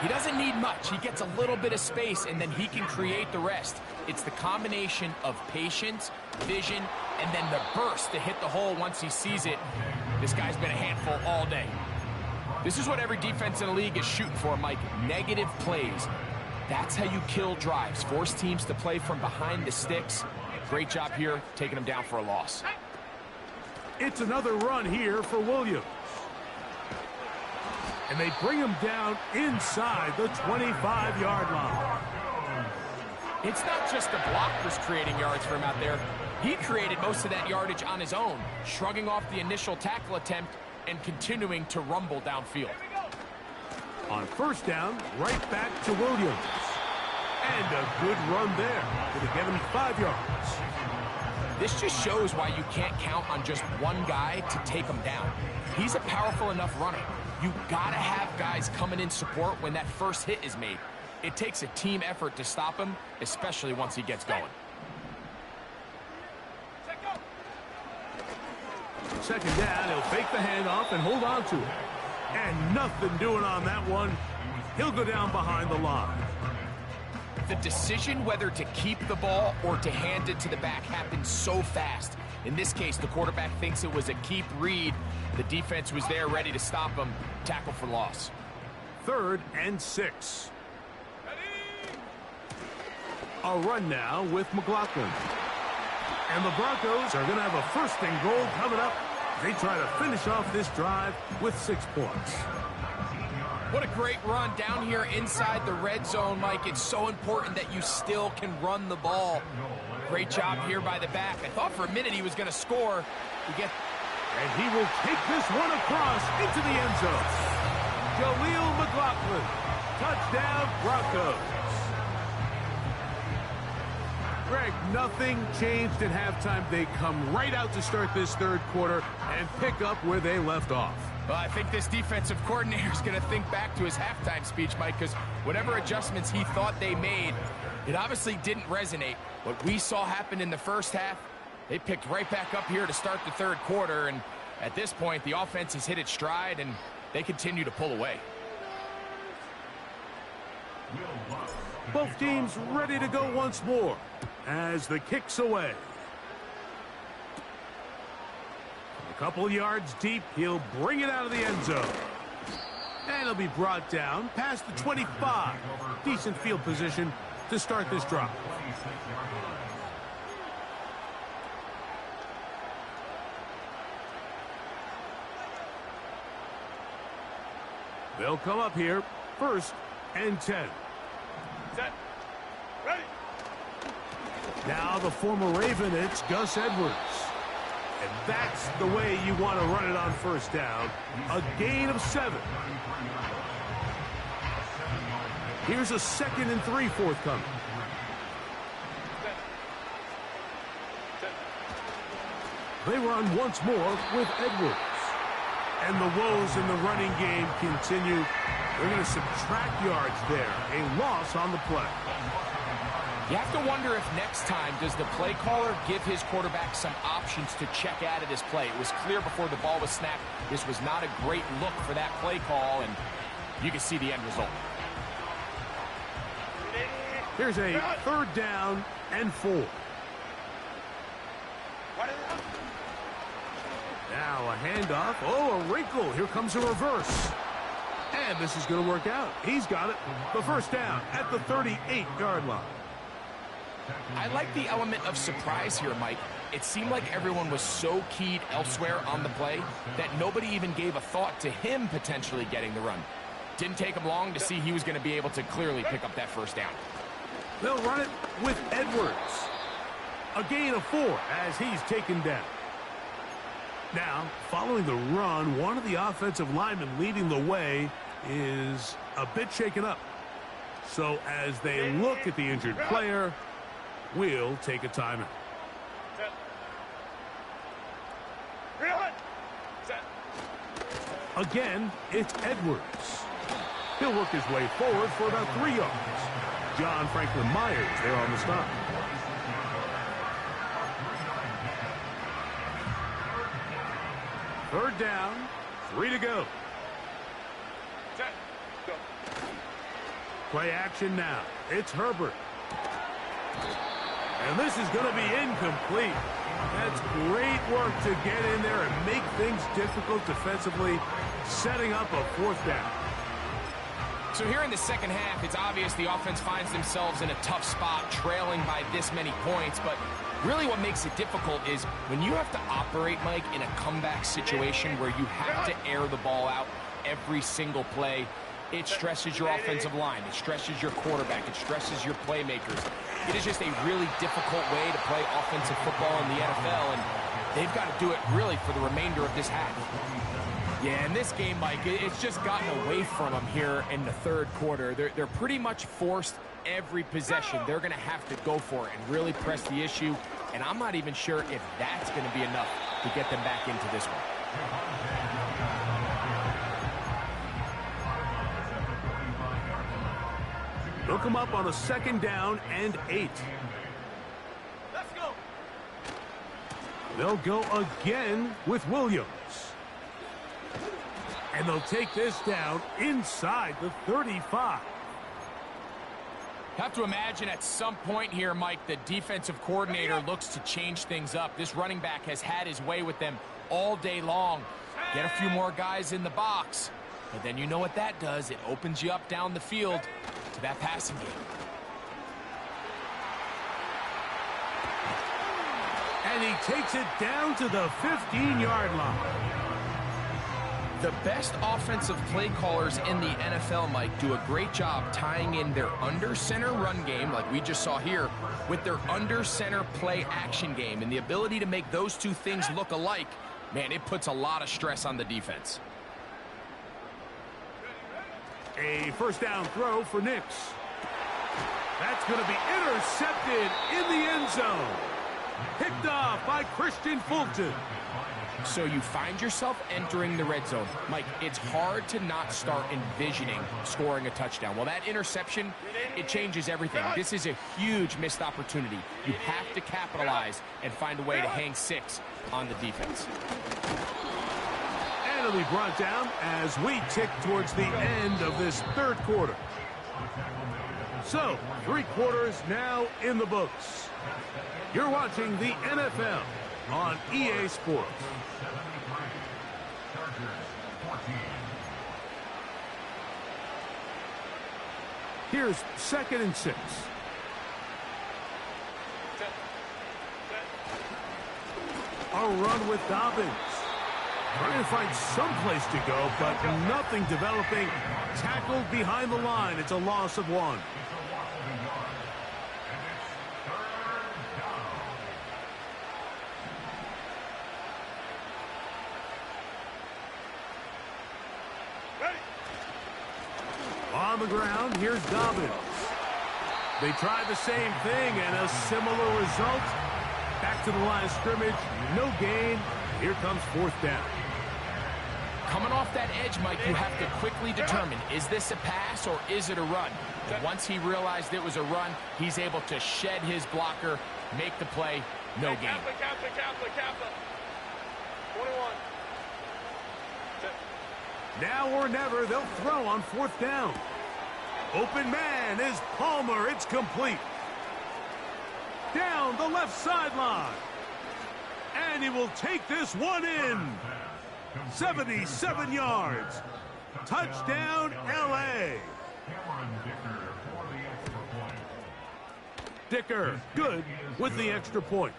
he doesn't need much. He gets a little bit of space, and then he can create the rest. It's the combination of patience, vision, and then the burst to hit the hole once he sees it. This guy's been a handful all day. This is what every defense in the league is shooting for, Mike. Negative plays. That's how you kill drives. Force teams to play from behind the sticks. Great job here, taking them down for a loss. It's another run here for Williams. And they bring him down inside the 25-yard line. It's not just the blockers creating yards for him out there. He created most of that yardage on his own, shrugging off the initial tackle attempt and continuing to rumble downfield. On first down, right back to Williams. And a good run there. Gonna get him 5 yards. This just shows why you can't count on just one guy to take him down. He's a powerful enough runner. You gotta have guys coming in support when that first hit is made. It takes a team effort to stop him, especially once he gets going. Second down, he'll fake the handoff and hold on to it. And nothing doing on that one. He'll go down behind the line. The decision whether to keep the ball or to hand it to the back happens so fast. In this case, the quarterback thinks it was a keep read. The defense was there ready to stop him. Tackle for loss. 3rd and 6. A run now with McLaughlin. And the Broncos are going to have a 1st and goal coming up. They try to finish off this drive with 6 points. What a great run down here inside the red zone, Mike. It's so important that you still can run the ball. Great job here by the back. I thought for a minute he was going to score. And he will take this one across into the end zone. Jaleel McLaughlin. Touchdown, Broncos. Greg, nothing changed at halftime. They come right out to start this 3rd quarter and pick up where they left off. Well, I think this defensive coordinator is going to think back to his halftime speech, Mike, because whatever adjustments he thought they made, it obviously didn't resonate. What we saw happen in the first half, they picked right back up here to start the 3rd quarter, and at this point, the offense has hit its stride, and they continue to pull away. Both teams ready to go once more as the kick's away. A couple yards deep, he'll bring it out of the end zone. And he'll be brought down past the 25. Decent field position to start this drive. They'll come up here, 1st and 10. Set. Ready. Now the former Raven, it's Gus Edwards. And that's the way you want to run it on 1st down. A gain of 7. Here's a 2nd and 3 forthcoming. They run once more with Edwards. And the woes in the running game continue. They're going to subtract yards there. A loss on the play. You have to wonder if next time does the play caller give his quarterback some options to check out of this play. It was clear before the ball was snapped. This was not a great look for that play call, and you can see the end result. Here's a 3rd down and 4. Now a handoff. Oh, a wrinkle. Here comes a reverse. And this is going to work out. He's got it. The 1st down at the 38-yard line. I like the element of surprise here, Mike. It seemed like everyone was so keyed elsewhere on the play that nobody even gave a thought to him potentially getting the run. Didn't take him long to see he was going to be able to clearly pick up that 1st down. They'll run it with Edwards. A gain of 4 as he's taken down. Now, following the run, one of the offensive linemen leading the way is a bit shaken up. So as they look at the injured player, we'll take a timeout. Again, it's Edwards. He'll work his way forward for about 3 yards. John Franklin Myers there on the stop. Third down, 3 to go. Play action now. It's Herbert. And this is going to be incomplete. That's great work to get in there and make things difficult defensively, setting up a fourth down. So here in the second half, it's obvious the offense finds themselves in a tough spot, trailing by this many points. But really what makes it difficult is when you have to operate, Mike, in a comeback situation where you have to air the ball out every single play. It stresses your offensive line. It stresses your quarterback. It stresses your playmakers. It is just a really difficult way to play offensive football in the NFL, and they've got to do it really for the remainder of this half. Yeah, in this game, Mike, it's just gotten away from them here in the third quarter. They're pretty much forced every possession. They're going to have to go for it and really press the issue, and I'm not even sure if that's going to be enough to get them back into this one. They'll come up on a 2nd down and 8. Let's go. They'll go again with Williams. And they'll take this down inside the 35. Have to imagine at some point here, Mike, the defensive coordinator looks to change things up. This running back has had his way with them all day long. Get a few more guys in the box. But then you know what that does. It opens you up down the field to that passing game. And he takes it down to the 15-yard line. The best offensive play callers in the NFL, Mike, do a great job tying in their under-center run game, like we just saw here, with their under-center play action game. And the ability to make those two things look alike, man, it puts a lot of stress on the defense. A first down throw for Nix. That's going to be intercepted in the end zone. Picked off by Christian Fulton. So you find yourself entering the red zone. Mike, it's hard to not start envisioning scoring a touchdown. Well, that interception, it changes everything. This is a huge missed opportunity. You have to capitalize and find a way to hang 6 on the defense. And it'll be brought down as we tick towards the end of this third quarter. So, 3 quarters now in the books. You're watching the NFL on EA Sports. Here's 2nd and 6. A run with Dobbins. Trying to find some place to go, but nothing developing. Tackled behind the line. It's a loss of 1. On the ground, here's Dobbins. They tried the same thing and a similar result. Back to the line of scrimmage, no gain. Here comes 4th down. Coming off that edge, Mike, you have to quickly determine, is this a pass or is it a run? And once he realized it was a run, he's able to shed his blocker, make the play, no gain. Kappa. 21. Now or never, they'll throw on 4th down. Open man is Palmer. It's complete. Down the left sideline. And he will take this one in. 77 yards. Touchdown, L.A. Dicker, good with the extra point.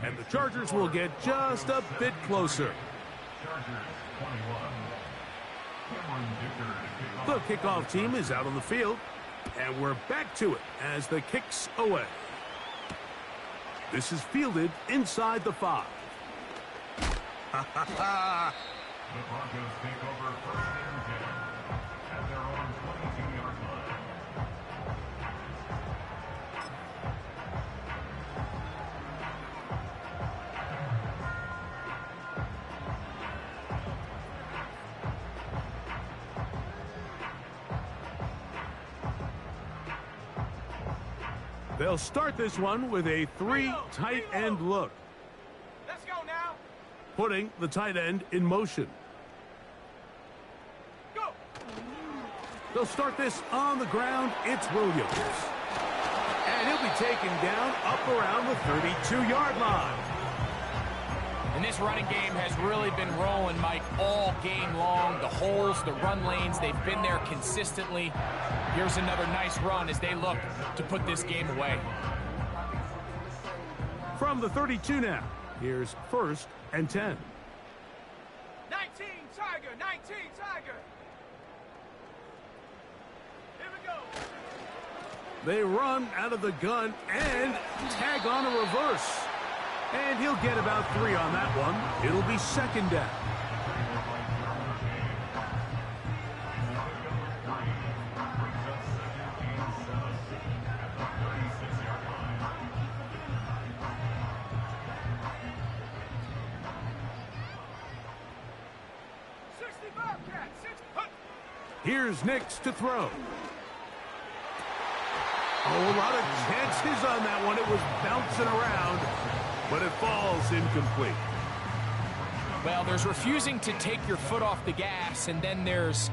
And the Chargers will get just a bit closer. The kickoff team is out on the field, and we're back to it as the kick's away. This is fielded inside the 5. Ha ha ha! The Broncos take over 1st and 10 at their own 22-yard line. They'll start this one with a 3 tight end look. Let's go now. Putting the tight end in motion. Go. They'll start this on the ground. It's Williams. And he'll be taken down up around the 32-yard line. And this running game has really been rolling, Mike, all game long. The holes, the run lanes, they've been there consistently. Here's another nice run as they look to put this game away. From the 32 now, here's 1st and 10. 19 Tiger, 19 Tiger. Here we go. They run out of the gun and tag on a reverse. And he'll get about 3 on that one. It'll be 2nd down. Here's Nix to throw. Oh, a lot of chances on that one. It was bouncing around, but it falls incomplete. Well, there's refusing to take your foot off the gas, and then there's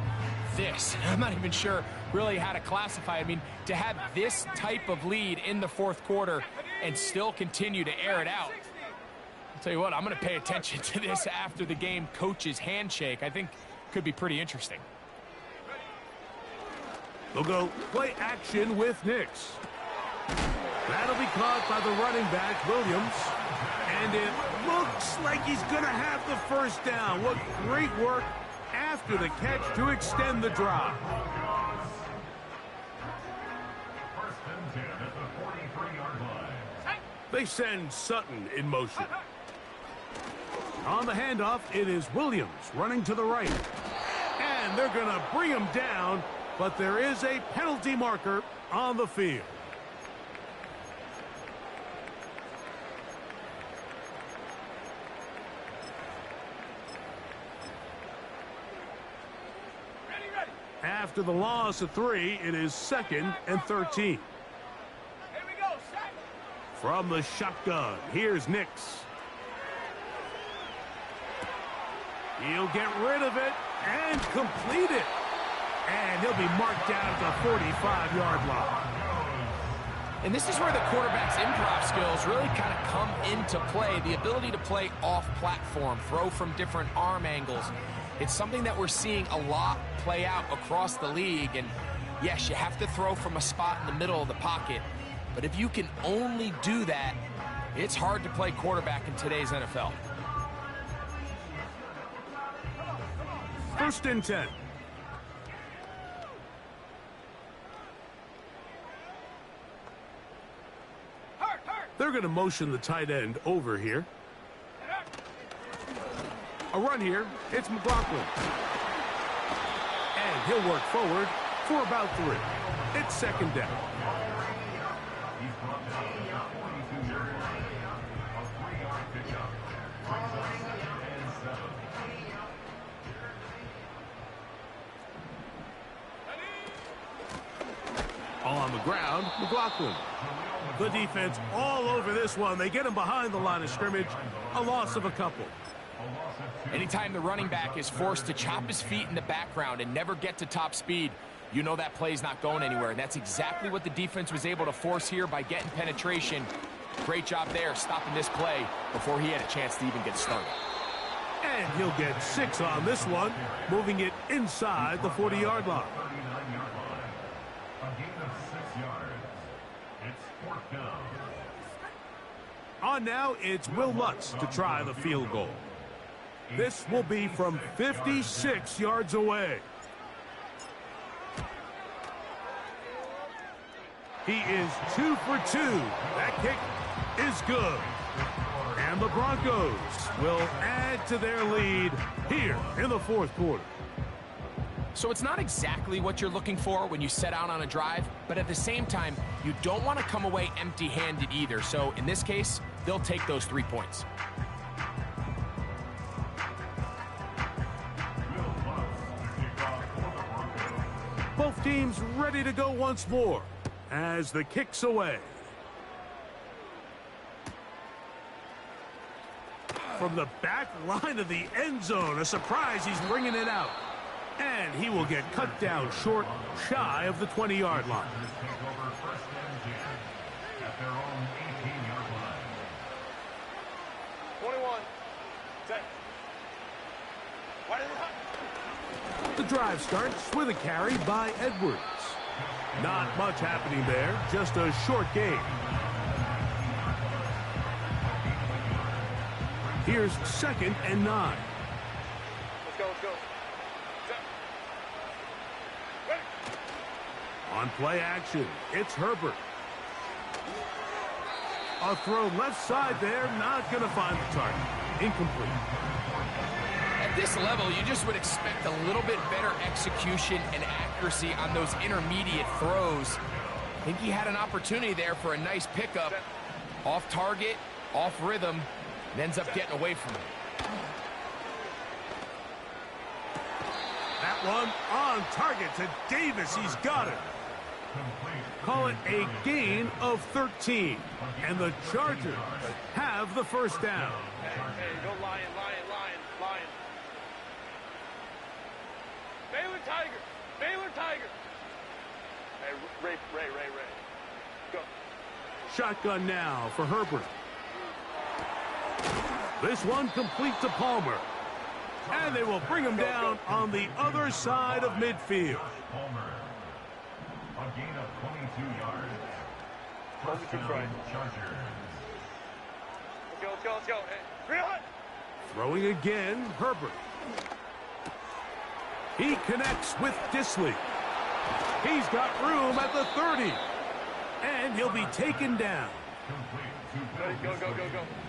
this. I'm not even sure really how to classify it. I mean, to have this type of lead in the 4th quarter and still continue to air it out. I'll tell you what, I'm going to pay attention to this after the game coach's handshake. I think could be pretty interesting. They'll go play action with Nix. That'll be caught by the running back, Williams. And it looks like he's going to have the 1st down. What great work after the catch to extend the drive. 1st and 10 at the 43-yard line. They send Sutton in motion. On the handoff, it is Williams running to the right. And they're going to bring him down, but there is a penalty marker on the field. After the loss of 3, it is 2nd and 13. Here we go, set. From the shotgun, here's Nix. He'll get rid of it and complete it. And he'll be marked down at the 45-yard line. And this is where the quarterback's improv skills really kind of come into play. The ability to play off-platform, throw from different arm angles. It's something that we're seeing a lot play out across the league. And yes, you have to throw from a spot in the middle of the pocket. But if you can only do that, it's hard to play quarterback in today's NFL. 1st and 10. They're going to motion the tight end over here. A run here. It's McLaughlin. And he'll work forward for about 3. It's 2nd down. He's brought down at the 42-yard line. A 3-yard pickup. Brings up 2nd and 7. On the ground, McLaughlin. The defense all over this one. They get him behind the line of scrimmage. A loss of a couple. Anytime the running back is forced to chop his feet in the background and never get to top speed, you know that play's not going anywhere. And that's exactly what the defense was able to force here by getting penetration. Great job there, stopping this play before he had a chance to even get started. And he'll get 6 on this one, moving it inside the 40-yard line. 39-yard line. A gain of 6 yards. It's 4th down. On now, it's Will Lutz to try the field goal. This will be from 56 yards away. He is 2 for 2. That kick is good. And the Broncos will add to their lead here in the 4th quarter. So it's not exactly what you're looking for when you set out on a drive, but at the same time, you don't want to come away empty-handed either. So in this case, they'll take those 3 points. Both teams ready to go once more as the kick's away. From the back line of the end zone, a surprise, he's bringing it out. And he will get cut down short, shy of the 20-yard line. at their own 18-yard line. 21. Set. Why did it The drive starts with a carry by Edwards. Not much happening there, just a short game. Here's 2nd and 9. Let's go, let's go. Set. Ready. On play action, it's Herbert. A throw left side there, not going to find the target. Incomplete. At this level, you just would expect a little bit better execution and accuracy on those intermediate throws. I think he had an opportunity there for a nice pickup. Off target, off rhythm, and ends up getting away from it. That one on target to Davis. He's got it. Call it a gain of 13. And the Chargers have the first down. Hey, go Lion, Lion, Lion, Lion. Baylor Tiger. Baylor Tiger. Hey, Ray. Go. Shotgun now for Herbert. This one complete to Palmer. And they will bring him down on the other side of midfield. Palmer. A gain of 22 yards. First down, Chargers. Let's go. Hey, reel it. Throwing again, Herbert. He connects with Disley. He's got room at the 30. And he'll be taken down. Ready, go.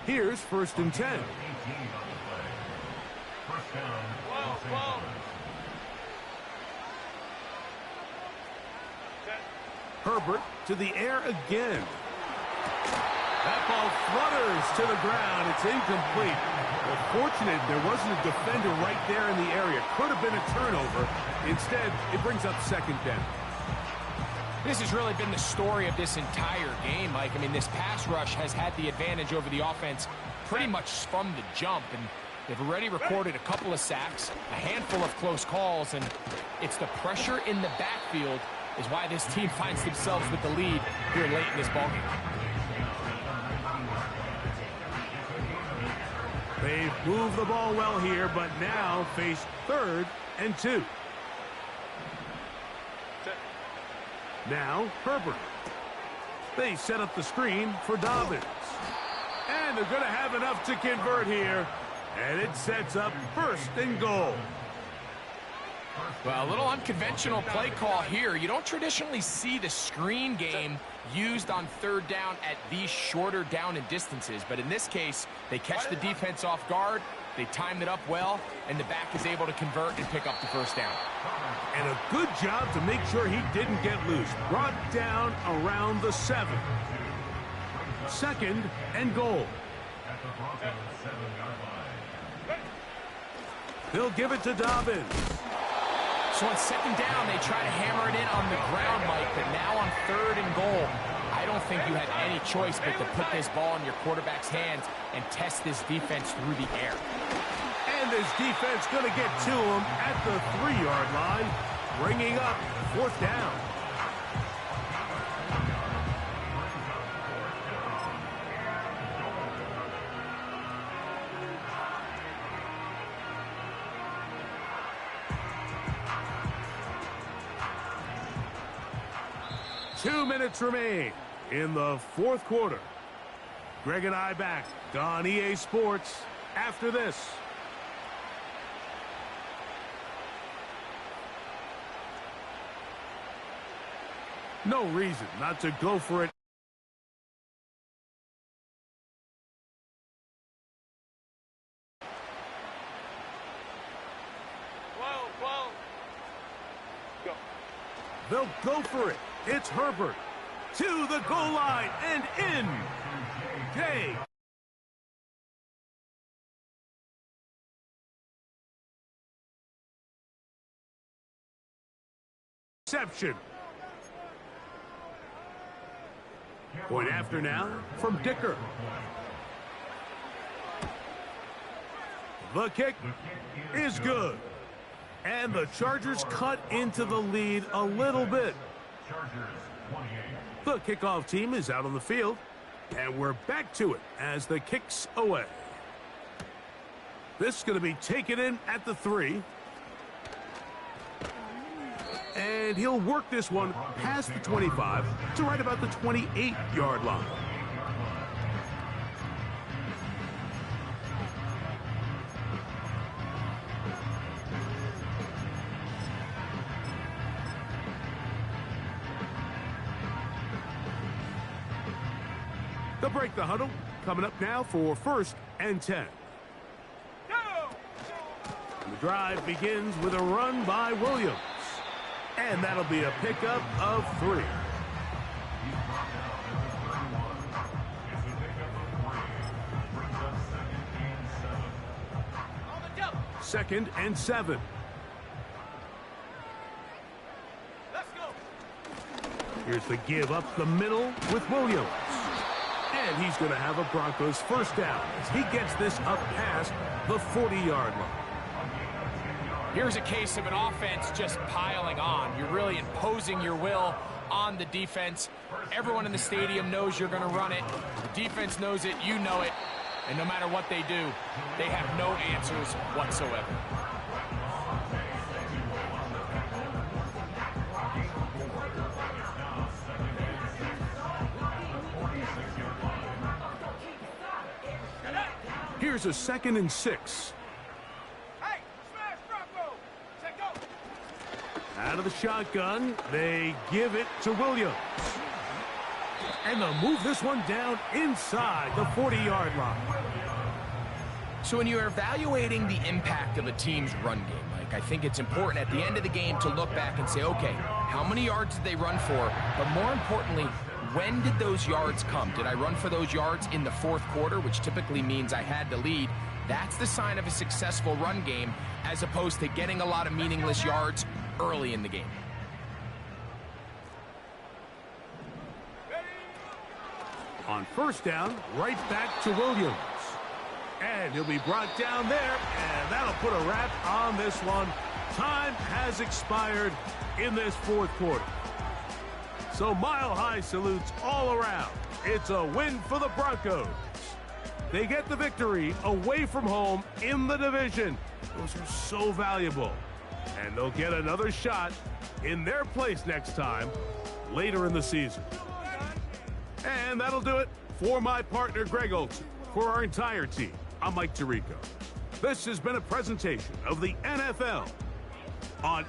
Here's 1st and 10. 18 on the play. First down, Los Whoa. Angeles. Set. Herbert to the air again. That ball flutters to the ground. It's incomplete. Well, fortunate there wasn't a defender right there in the area. Could have been a turnover. Instead, it brings up 2nd down. This has really been the story of this entire game, Mike. I mean, this pass rush has had the advantage over the offense pretty much from the jump, and they've already recorded a couple of sacks, a handful of close calls, and it's the pressure in the backfield is why this team finds themselves with the lead here late in this ballgame. They've moved the ball well here, but now face 3rd and 2. Now, Herbert. They set up the screen for Dobbins. And they're going to have enough to convert here. And it sets up 1st and goal. Well, a little unconventional play call here. You don't traditionally see the screen game used on 3rd down at these shorter down and distances. But in this case, they catch the defense off guard, they timed it up well, and the back is able to convert and pick up the 1st down. And a good job to make sure he didn't get loose. Brought down around the 7. 2nd and goal. At the Broncos 7-yard line. He'll give it to Dobbins. So on 2nd down, they try to hammer it in on the ground, Mike, but now on 3rd and goal, I don't think you had any choice but to put this ball in your quarterback's hands and test this defense through the air. And this defense going to get to him at the 3-yard line, bringing up 4th down. Two minutes remain in the 4th quarter. Greg and I back on EA Sports after this. No reason not to go for it. Whoa. Go. They'll go for it. It's Herbert to the goal line and in. Day. Exception. Point after now from Dicker. The kick is good. And the Chargers cut into the lead a little bit. Chargers 28, The kickoff team is out on the field, and we're back to it as the kick's away. This is going to be taken in at the 3. And he'll work this one past the 25 to right about the 28-yard line. They'll break the huddle. Coming up now for 1st and 10. And the drive begins with a run by Williams. And that'll be a pickup of 3. Second and 7. Let's go. Here's the give up the middle with Williams. And he's going to have a Broncos first down as he gets this up past the 40-yard line. Here's a case of an offense just piling on. You're really imposing your will on the defense. Everyone in the stadium knows you're going to run it. The defense knows it. You know it. And no matter what they do, they have no answers whatsoever. Here's a 2nd and 6. Hey, smash Bronco. Check go. Out of the shotgun, they give it to Williams. And they'll move this one down inside the 40-yard line. So when you're evaluating the impact of a team's run game, Mike, I think it's important at the end of the game to look back and say, okay, how many yards did they run for? But more importantly, when did those yards come? Did I run for those yards in the 4th quarter, which typically means I had to lead? That's the sign of a successful run game, as opposed to getting a lot of meaningless yards early in the game. On 1st down, right back to Williams. And he'll be brought down there, and that'll put a wrap on this one. Time has expired in this 4th quarter. So mile-high salutes all around. It's a win for the Broncos. They get the victory away from home in the division. Those are so valuable. And they'll get another shot in their place next time later in the season. And that'll do it for my partner, Greg Olsen. For our entire team, I'm Mike Tirico. This has been a presentation of the NFL on